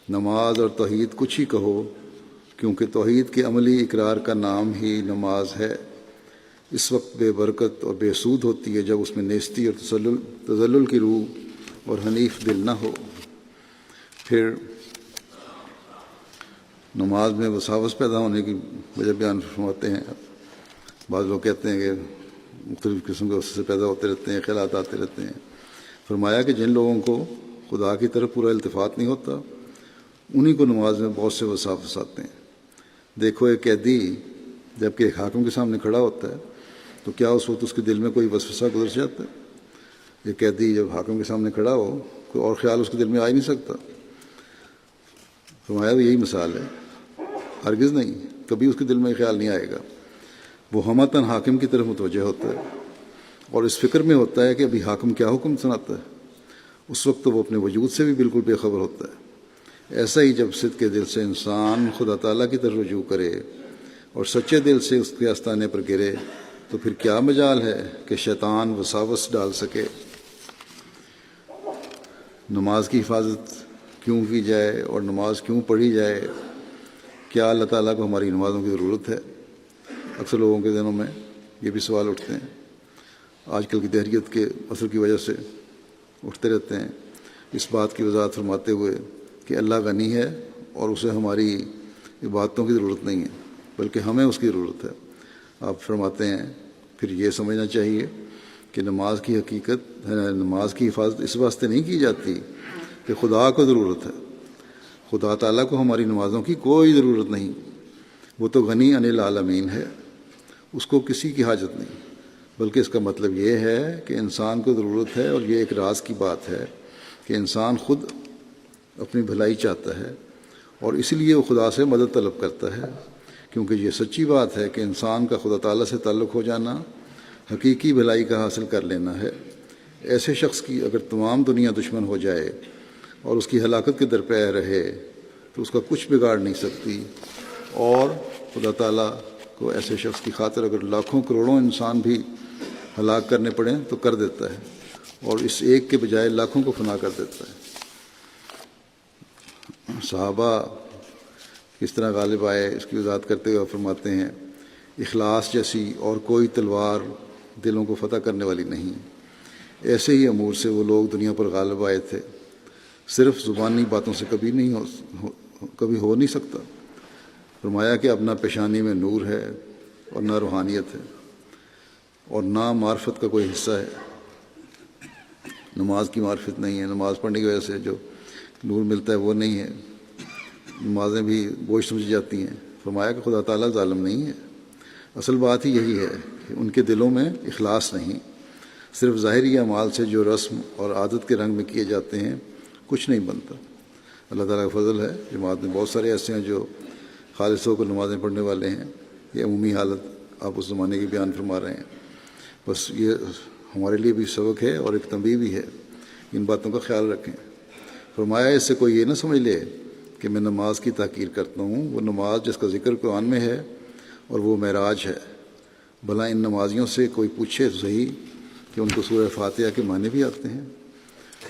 نماز اور توحید کچھ ہی کہو، کیونکہ توحید کے عملی اقرار کا نام ہی نماز ہے۔ اس وقت بے برکت اور بے سود ہوتی ہے جب اس میں نیستی اور تذلل کی روح اور حنیف دل نہ ہو۔ پھر نماز میں وساوس پیدا ہونے کی وجہ بیان فرماتے ہیں۔ بعض لوگ کہتے ہیں کہ مختلف قسم کے وسوسے پیدا ہوتے رہتے ہیں، خیالات آتے رہتے ہیں۔ فرمایا کہ جن لوگوں کو خدا کی طرف پورا التفات نہیں ہوتا، انہی کو نماز میں بہت سے وساوس آتے ہیں۔ دیکھو ایک قیدی جب کہ ایک حاکم کے سامنے کھڑا ہوتا ہے تو کیا اس وقت اس کے دل میں کوئی وسوسہ گزر جاتا ہے؟ ایک قیدی جب حاکم کے سامنے کھڑا ہو، کوئی اور خیال اس کے دل میں آ ہی نہیں سکتا۔ فرمایا یہی مثال ہے، ہرگز نہیں، کبھی اس کے دل میں خیال نہیں آئے گا۔ وہ ہمتاً حاکم کی طرف متوجہ ہوتا ہے اور اس فکر میں ہوتا ہے کہ ابھی حاکم کیا حکم سناتا ہے۔ اس وقت تو وہ اپنے وجود سے بھی بالکل بے خبر ہوتا ہے۔ ایسا ہی جب صدق کے دل سے انسان خدا تعالیٰ کی طرف رجوع کرے اور سچے دل سے اس کے آستانے پر گرے تو پھر کیا مجال ہے کہ شیطان وساوس ڈال سکے۔ نماز کی حفاظت کیوں کی جائے اور نماز کیوں پڑھی جائے، کیا اللہ تعالیٰ کو ہماری نمازوں کی ضرورت ہے؟ اکثر لوگوں کے دنوں میں یہ بھی سوال اٹھتے ہیں، آج کل کی دہریت کے اثر کی وجہ سے اٹھتے رہتے ہیں۔ اس بات کی وضاحت فرماتے ہوئے کہ اللہ غنی ہے اور اسے ہماری عبادتوں کی ضرورت نہیں ہے، بلکہ ہمیں اس کی ضرورت ہے۔ آپ فرماتے ہیں پھر یہ سمجھنا چاہیے کہ نماز کی حقیقت نماز کی حفاظت اس واسطے نہیں کی جاتی کہ خدا کو ضرورت ہے۔ خدا تعالیٰ کو ہماری نمازوں کی کوئی ضرورت نہیں، وہ تو غنی عن العالمین ہے، اس کو کسی کی حاجت نہیں، بلکہ اس کا مطلب یہ ہے کہ انسان کو ضرورت ہے، اور یہ ایک راز کی بات ہے کہ انسان خود اپنی بھلائی چاہتا ہے اور اس لیے وہ خدا سے مدد طلب کرتا ہے، کیونکہ یہ سچی بات ہے کہ انسان کا خدا تعالیٰ سے تعلق ہو جانا حقیقی بھلائی کا حاصل کر لینا ہے۔ ایسے شخص کی اگر تمام دنیا دشمن ہو جائے اور اس کی ہلاکت کے درپے رہے تو اس کا کچھ بگاڑ نہیں سکتی، اور خدا تعالیٰ کو ایسے شخص کی خاطر اگر لاکھوں کروڑوں انسان بھی ہلاک کرنے پڑیں تو کر دیتا ہے، اور اس ایک کے بجائے لاکھوں کو فنا کر دیتا ہے۔ صحابہ کس طرح غالب آئے اس کی وضاحت کرتے ہوئے فرماتے ہیں، اخلاص جیسی اور کوئی تلوار دلوں کو فتح کرنے والی نہیں، ایسے ہی امور سے وہ لوگ دنیا پر غالب آئے تھے، صرف زبانی باتوں سے کبھی ہو نہیں سکتا۔ فرمایا کہ اب نہ پیشانی میں نور ہے اور نہ روحانیت ہے اور نہ معرفت کا کوئی حصہ ہے۔ نماز کی معرفت نہیں ہے، نماز پڑھنے کی وجہ سے جو نور ملتا ہے وہ نہیں ہے، نمازیں بھی بوجھ سمجھی جاتی ہیں۔ فرمایا کہ خدا تعالیٰ ظالم نہیں ہے، اصل بات ہی یہی ہے کہ ان کے دلوں میں اخلاص نہیں، صرف ظاہری اعمال سے جو رسم اور عادت کے رنگ میں کیے جاتے ہیں کچھ نہیں بنتا۔ اللہ تعالیٰ کا فضل ہے، جماعت میں بہت سارے ایسے ہیں جو خالص ہو کر نمازیں پڑھنے والے ہیں۔ یہ عمومی حالت آپ اس زمانے کی بیان فرما رہے ہیں، بس یہ ہمارے لیے بھی سبق ہے اور ایک تنبیہ بھی ہے، ان باتوں کا خیال رکھیں۔ فرمایا اس سے کوئی یہ نہ سمجھ لے کہ میں نماز کی تحقیر کرتا ہوں، وہ نماز جس کا ذکر قرآن میں ہے اور وہ معراج ہے۔ بھلا ان نمازیوں سے کوئی پوچھے تو صحیح کہ ان کو سورہ فاتحہ کے معنی بھی آتے ہیں۔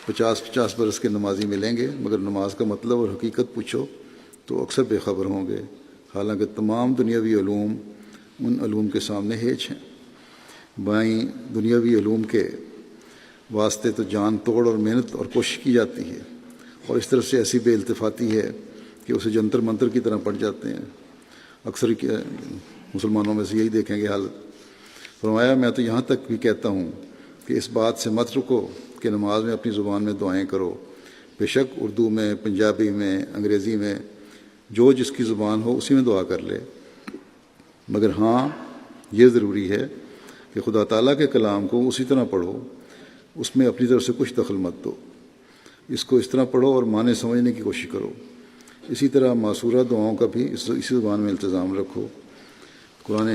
50 برس کے نمازی ملیں گے، مگر نماز کا مطلب اور حقیقت پوچھو تو اکثر بے خبر ہوں گے، حالانکہ تمام دنیاوی علوم ان علوم کے سامنے ہیچ ہیں۔ بائیں دنیاوی علوم کے واسطے تو جان توڑ اور محنت اور کوشش کی جاتی ہے، اور اس طرف سے ایسی بے التفاتی ہے کہ اسے جنتر منتر کی طرح پڑ جاتے ہیں۔ اکثر مسلمانوں میں سے یہی دیکھیں گے حالت۔ فرمایا میں تو یہاں تک بھی کہتا ہوں کہ اس بات سے مت رکو کہ نماز میں اپنی زبان میں دعائیں کرو، بے شک اردو میں، پنجابی میں، انگریزی میں، جو جس کی زبان ہو اسی میں دعا کر لے، مگر ہاں یہ ضروری ہے کہ خدا تعالیٰ کے کلام کو اسی طرح پڑھو، اس میں اپنی طرف سے کچھ دخل مت دو، اس کو اس طرح پڑھو اور معنی سمجھنے کی کوشش کرو۔ اسی طرح معصورہ دعاؤں کا بھی اسی زبان میں التزام رکھو۔ قرآن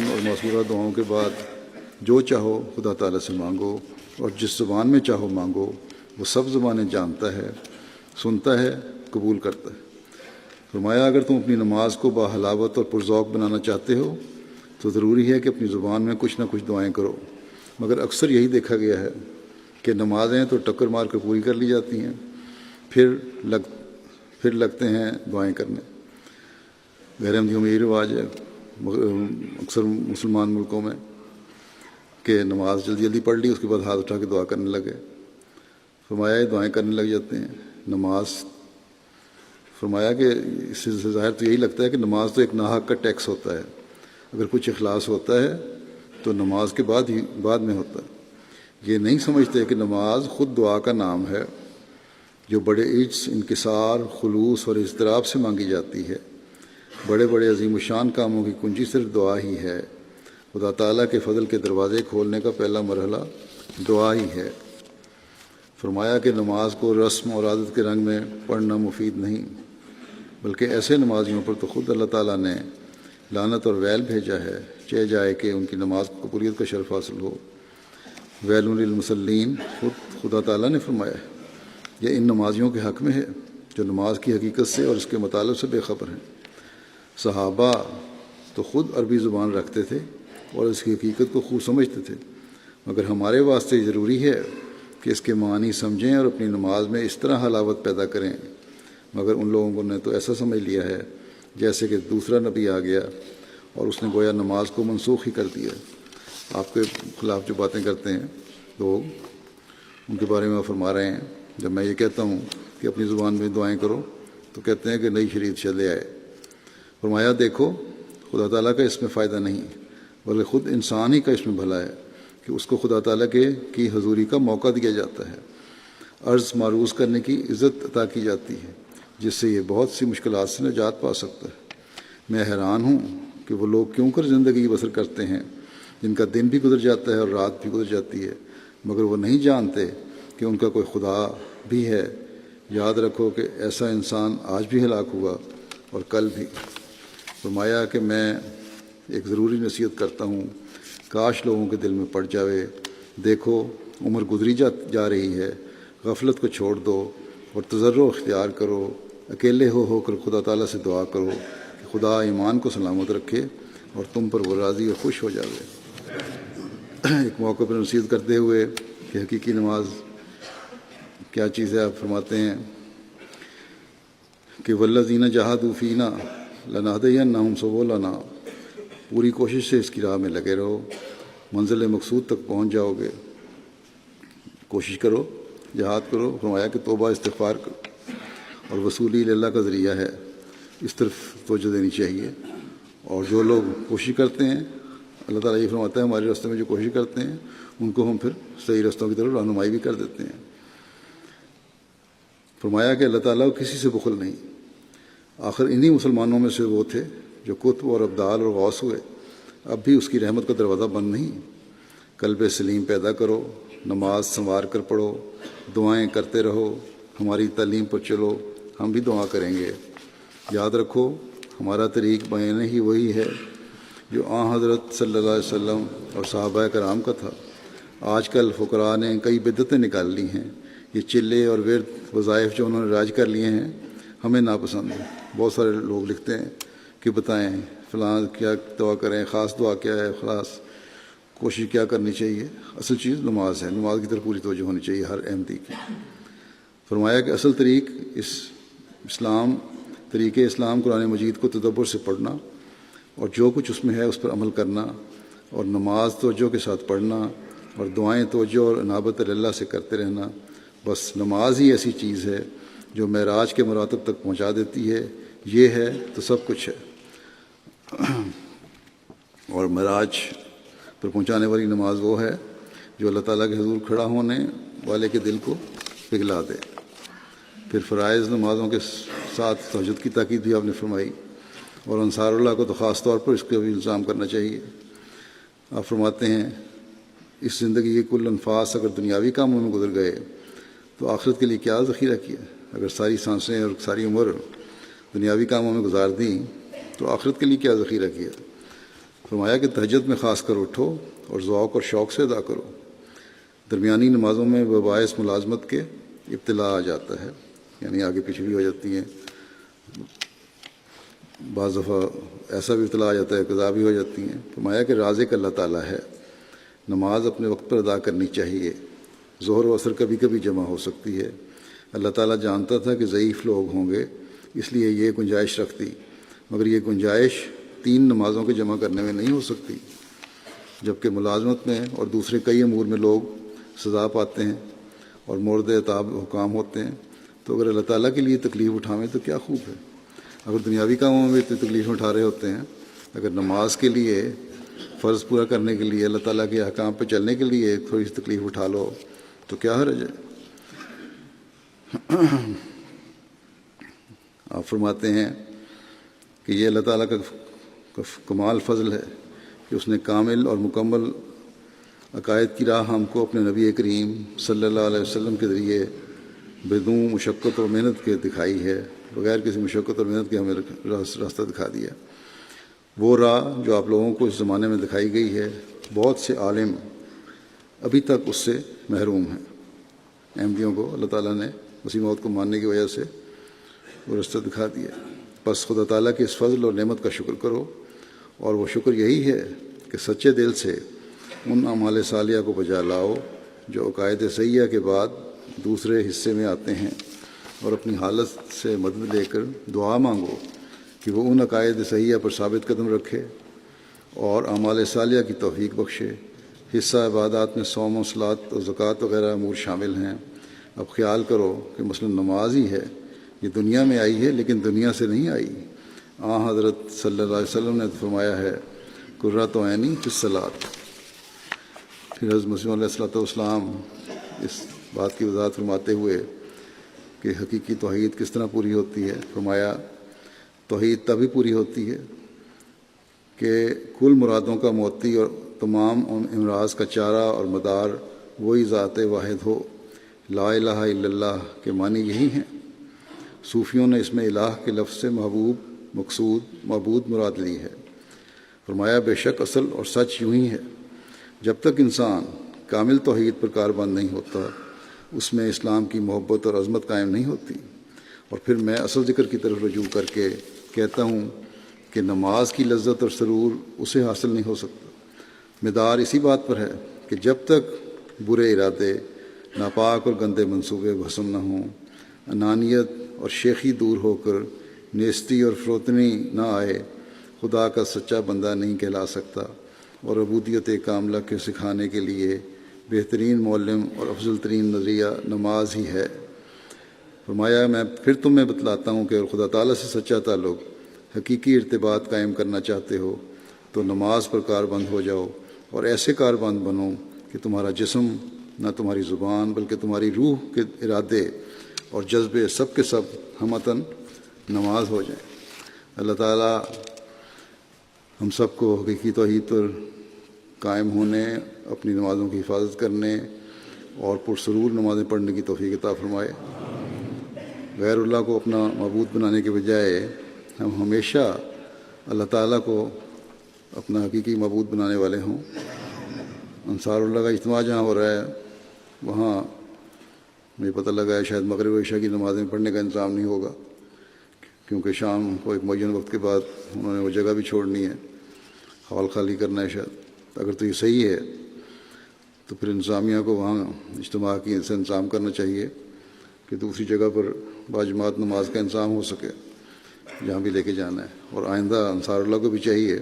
اور معصورہ دعاؤں کے بعد جو چاہو خدا تعالیٰ سے مانگو، اور جس زبان میں چاہو مانگو، وہ سب زبانیں جانتا ہے، سنتا ہے، قبول کرتا ہے۔ فرمایا اگر تم اپنی نماز کو باحلاوت اور پرذوق بنانا چاہتے ہو تو ضروری ہے کہ اپنی زبان میں کچھ نہ کچھ دعائیں کرو، مگر اکثر یہی دیکھا گیا ہے کہ نمازیں تو ٹکر مار کر پوری کر لی جاتی ہیں، پھر لگتے ہیں دعائیں کرنے۔ غیر احمدیوں میں یہ رواج ہے اکثر مسلمان ملکوں میں کہ نماز جلدی جلدی پڑھ لی، اس کے بعد ہاتھ اٹھا کے دعا کرنے لگے۔ فرمایا یہ دعائیں کرنے لگ جاتے ہیں نماز۔ فرمایا کہ اس سے ظاہر تو یہی لگتا ہے کہ نماز تو ایک ناحق کا ٹیکس ہوتا ہے، اگر کچھ اخلاص ہوتا ہے تو نماز کے بعد میں ہوتا ہے۔ یہ نہیں سمجھتے کہ نماز خود دعا کا نام ہے، جو بڑے عجز، انکسار، خلوص اور اضطراب سے مانگی جاتی ہے۔ بڑے بڑے عظیم الشان کاموں کی کنجی صرف دعا ہی ہے۔ خدا تعالیٰ کے فضل کے دروازے کھولنے کا پہلا مرحلہ دعا ہی ہے۔ فرمایا کہ نماز کو رسم اور عادت کے رنگ میں پڑھنا مفید نہیں، بلکہ ایسے نمازیوں پر تو خود اللہ تعالیٰ نے لعنت اور ویل بھیجا ہے، چاہے جائے کہ ان کی نماز کو قبولیت کا شرف حاصل ہو۔ ویل للمصلین خدا تعالیٰ نے فرمایا ہے، یہ ان نمازیوں کے حق میں ہے جو نماز کی حقیقت سے اور اس کے مطالب سے بے خبر ہیں۔ صحابہ تو خود عربی زبان رکھتے تھے اور اس کی حقیقت کو خوب سمجھتے تھے، مگر ہمارے واسطے ضروری ہے کہ اس کے معنی سمجھیں اور اپنی نماز میں اس طرح حلاوت پیدا کریں، مگر ان لوگوں نے تو ایسا سمجھ لیا ہے جیسے کہ دوسرا نبی آ گیا اور اس نے گویا نماز کو منسوخ ہی کر دیا۔ آپ کے خلاف جو باتیں کرتے ہیں لوگ، ان کے بارے میں وہ فرما رہے ہیں، جب میں یہ کہتا ہوں کہ اپنی زبان میں دعائیں کرو تو کہتے ہیں کہ نئی شریعت چلے آئے۔ فرمایا دیکھو، خدا تعالیٰ کا اس میں فائدہ نہیں بلکہ خود انسان ہی کا اس میں بھلا ہے کہ اس کو خدا تعالیٰ کی حضوری کا موقع دیا جاتا ہے، عرض معروض کرنے کی عزت عطا کی جاتی ہے، جس سے یہ بہت سی مشکلات سے نجات پا سکتا ہے۔ میں حیران ہوں کہ وہ لوگ کیوں کر زندگی بسر کرتے ہیں جن کا دن بھی گزر جاتا ہے اور رات بھی گزر جاتی ہے، مگر وہ نہیں جانتے کہ ان کا کوئی خدا بھی ہے۔ یاد رکھو کہ ایسا انسان آج بھی ہلاک ہوا اور کل بھی۔ فرمایا کہ میں ایک ضروری نصیحت کرتا ہوں، کاش لوگوں کے دل میں پڑ جاوے۔ دیکھو، عمر گزری جا رہی ہے، غفلت کو چھوڑ دو اور تضرع اختیار کرو، اکیلے ہو کر خدا تعالیٰ سے دعا کرو کہ خدا ایمان کو سلامت رکھے اور تم پر وہ راضی اور خوش ہو جاوے۔ ایک موقع پر نصیحت کرتے ہوئے کہ حقیقی نماز کیا چیز ہے، آپ فرماتے ہیں کہ والذین جاہدوا فینا لنہدینہم سبلنا، پوری کوشش سے اس کی راہ میں لگے رہو، منزل مقصود تک پہنچ جاؤ گے۔ کوشش کرو، جہاد کرو۔ فرمایا کہ توبہ استغفار کرو اور وصولی اللہ کا ذریعہ ہے، اس طرف توجہ دینی چاہیے۔ اور جو لوگ کوشش کرتے ہیں، اللہ تعالیٰ یہ فرماتا ہے ہمارے راستے میں جو کوشش کرتے ہیں ان کو ہم پھر صحیح رستوں کی طرف رہنمائی بھی کر دیتے ہیں۔ فرمایا کہ اللہ تعالیٰ کسی سے بخل نہیں۔ آخر انہی مسلمانوں میں سے وہ تھے جو قطب اور ابدال اور غوث ہوئے، اب بھی اس کی رحمت کا دروازہ بند نہیں۔ قلب سلیم پیدا کرو، نماز سنوار کر پڑھو، دعائیں کرتے رہو، ہماری تعلیم پر چلو، ہم بھی دعا کریں گے۔ یاد رکھو ہمارا طریق بیان ہی وہی ہے جو حضرت صلی اللہ علیہ وسلم اور صحابہ کرام کا تھا۔ آج کل فقراء نے کئی بدعتیں نکال لی ہیں، یہ چلے اور ورد وظائف جو انہوں نے راج کر لیے ہیں ہمیں ناپسند ہیں۔ بہت سارے لوگ لکھتے ہیں کہ بتائیں فلاں کیا دعا کریں، خاص دعا کیا ہے، خلاص کوشش کیا کرنی چاہیے۔ اصل چیز نماز ہے، نماز کی طرف پوری توجہ ہونی چاہیے ہر احمدی کی۔ فرمایا کہ اصل طریق طریق اسلام قرآن مجید کو تدبر سے پڑھنا اور جو کچھ اس میں ہے اس پر عمل کرنا، اور نماز توجہ کے ساتھ پڑھنا، اور دعائیں توجہ اور انابت اللہ سے کرتے رہنا۔ بس نماز ہی ایسی چیز ہے جو معراج کے مراتب تک پہنچا دیتی ہے۔ یہ ہے تو سب کچھ ہے۔ اور معراج پر پہنچانے والی نماز وہ ہے جو اللہ تعالیٰ کے حضور کھڑا ہونے والے کے دل کو پگھلا دے۔ پھر فرائض نمازوں کے ساتھ تہجد کی تاکید بھی آپ نے فرمائی، اور انصار اللہ کو تو خاص طور پر اس کا بھی الزام کرنا چاہیے۔ آپ فرماتے ہیں اس زندگی کے کل انفاس اگر دنیاوی کاموں میں گزر گئے تو آخرت کے لیے کیا ذخیرہ کیا؟ اگر ساری سانسیں اور ساری عمر دنیاوی کاموں میں گزار دیں تو آخرت کے لیے کیا ذخیرہ کیا؟ فرمایا کہ تہجد میں خاص کر اٹھو اور ذوق اور شوق سے ادا کرو۔ درمیانی نمازوں میں باعث ملازمت کے ابتلا آ جاتا ہے، یعنی آگے پیچھے بھی ہو جاتی ہیں، بعض دفعہ ایسا بھی ابتلا آ جاتا ہے، قضا بھی ہو جاتی ہیں۔ فرمایا کہ رازق اللہ تعالیٰ ہے، نماز اپنے وقت پر ادا کرنی چاہیے۔ ظہر و عصر کبھی کبھی جمع ہو سکتی ہے۔ اللہ تعالیٰ جانتا تھا کہ ضعیف لوگ ہوں گے، اس لیے یہ گنجائش رکھتی، مگر یہ گنجائش 3 نمازوں کے جمع کرنے میں نہیں ہو سکتی، جبکہ ملازمت میں اور دوسرے کئی امور میں لوگ سزا پاتے ہیں اور مورد عتاب حکام ہوتے ہیں۔ تو اگر اللہ تعالیٰ کے لیے تکلیف اٹھاویں تو کیا خوب ہے۔ اگر دنیاوی کاموں میں اتنی تکلیف اٹھا رہے ہوتے ہیں، اگر نماز کے لیے فرض پورا کرنے کے لیے اللہ تعالیٰ کے احکام پہ چلنے کے لیے تھوڑی سی تکلیف اٹھا لو تو کیا حرج ہے۔ آپ فرماتے ہیں کہ یہ اللہ تعالیٰ کا کمال فضل ہے کہ اس نے کامل اور مکمل عقائد کی راہ ہم کو اپنے نبی کریم صلی اللہ علیہ وسلم کے ذریعے بدون مشقت اور محنت کے دکھائی ہے، بغیر کسی مشقت اور محنت کے ہمیں راستہ دکھا دیا۔ وہ راہ جو آپ لوگوں کو اس زمانے میں دکھائی گئی ہے، بہت سے عالم ابھی تک اس سے محروم ہیں۔ احمدیوں کو اللہ تعالیٰ نے مسیح موعود کو ماننے کی وجہ سے وہ راستہ دکھا دیا۔ بس خدا تعالیٰ کے اس فضل اور نعمت کا شکر کرو، اور وہ شکر یہی ہے کہ سچے دل سے ان اعمال صالحہ کو بجا لاؤ جو عقائد صحیحہ کے بعد دوسرے حصے میں آتے ہیں، اور اپنی حالت سے مدد لے کر دعا مانگو کہ وہ ان عقائد صحیحہ پر ثابت قدم رکھے اور اعمال صالحہ کی توفیق بخشے۔ حصہ عبادات میں صوم و صلاۃ و زکوٰۃ وغیرہ امور شامل ہیں۔ اب خیال کرو کہ مثلا نماز ہی ہے، یہ دنیا میں آئی ہے لیکن دنیا سے نہیں آئی۔ حضرت صلی اللہ علیہ وسلم نے فرمایا ہے قرۃ عینی فی الصلاۃ۔ پھر حضرت مسیح علیہ الصلوۃ والسلام اس بات کی وضاحت فرماتے ہوئے کہ حقیقی توحید کس طرح پوری ہوتی ہے، فرمایا توحید تبھی پوری ہوتی ہے کہ کل مرادوں کا موتی اور تمام امراض کا چارہ اور مدار وہی ذات واحد ہو۔ لا الہ الا اللہ کے معنی یہی ہیں۔ صوفیوں نے اس میں الہ کے لفظ سے محبوب، مقصود، معبود مراد لی ہے۔ فرمایا بے شک اصل اور سچ یوں ہی ہے، جب تک انسان کامل توحید پر کاربند نہیں ہوتا اس میں اسلام کی محبت اور عظمت قائم نہیں ہوتی۔ اور پھر میں اصل ذکر کی طرف رجوع کر کے کہتا ہوں کہ نماز کی لذت اور سرور اسے حاصل نہیں ہو سکتا۔ مدار اسی بات پر ہے کہ جب تک برے ارادے، ناپاک اور گندے منصوبے بھسم نہ ہوں، انانیت اور شیخی دور ہو کر نیستی اور فروتنی نہ آئے، خدا کا سچا بندہ نہیں کہلا سکتا۔ اور عبودیت کاملہ کے سکھانے کے لیے بہترین معلم اور افضل ترین نظریہ نماز ہی ہے۔ فرمایا میں پھر تمہیں بتلاتا ہوں کہ خدا تعالیٰ سے سچا تعلق، حقیقی ارتباط قائم کرنا چاہتے ہو تو نماز پر کاربند ہو جاؤ، اور ایسے کاربند بنو کہ تمہارا جسم، نہ تمہاری زبان بلکہ تمہاری روح کے ارادے اور جذبے سب کے سب ہمتاً نماز ہو جائیں۔ اللہ تعالیٰ ہم سب کو حقیقی توحید پر قائم ہونے، اپنی نمازوں کی حفاظت کرنے اور پرسرور نمازیں پڑھنے کی توفیق عطا فرمائے۔ غیر اللہ کو اپنا معبود بنانے کے بجائے ہم ہمیشہ اللہ تعالیٰ کو اپنا حقیقی معبود بنانے والے ہوں۔ انصار اللہ کا اجتماع جہاں ہو رہا ہے وہاں مجھے پتہ لگا ہے شاید مغرب و عشاء کی نمازیں پڑھنے کا انتظام نہیں ہوگا، کیونکہ شام کو ایک معین وقت کے بعد انہوں نے وہ جگہ بھی چھوڑنی ہے، ہال خالی کرنا ہے شاید۔ اگر تو یہ صحیح ہے تو پھر انتظامیہ کو وہاں اجتماع کی سے انتظام کرنا چاہیے کہ دوسری جگہ پر باجماعت نماز کا انتظام ہو سکے جہاں بھی لے کے جانا ہے۔ اور آئندہ انصار اللہ کو بھی چاہیے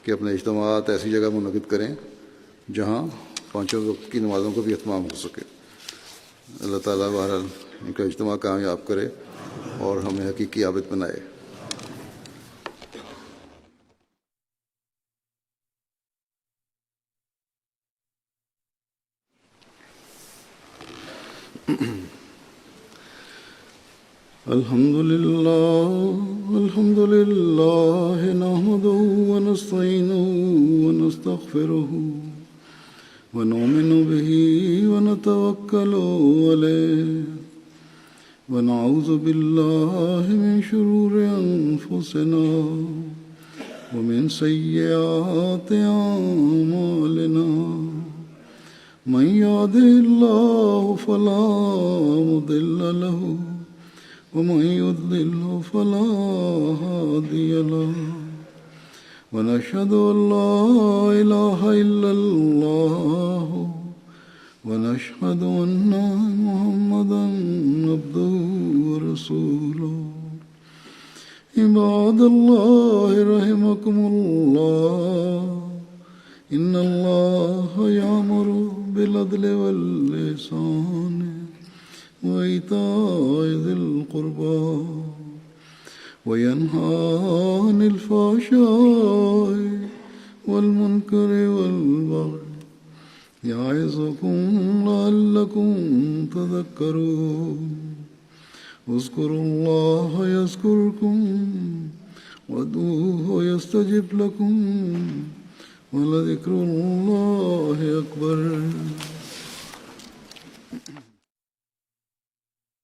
کہ اپنے اجتماعات ایسی جگہ منعقد کریں جہاں پانچوں وقت کی نمازوں کو بھی اہتمام ہو سکے۔ اللہ تعالیٰ بہرحال ان کا اجتماع کامیاب کرے اور ہمیں حقیقی عابد بنائے۔ الحمد لله نحمده ونستعينه ونستغفره ونؤمن به ونتوكل عليه ونعوذ بالله من شرور أنفسنا ومن سيئات أعمالنا من يهده الله فلا مضل له ومن يضلل فلا هادي له ونشهد أن لا إله إلا الله ونشهد أن محمدا عبده ورسوله عباد الله رحمكم الله إن الله يأمر بالعدل والإحسان وإيتاء ذي القربى وينهى عن الفحشاء والمنكر والبغي يعظكم لعلكم تذكرون اذكروا الله يذكركم وادعوه يستجب لكم ولذكر الله أكبر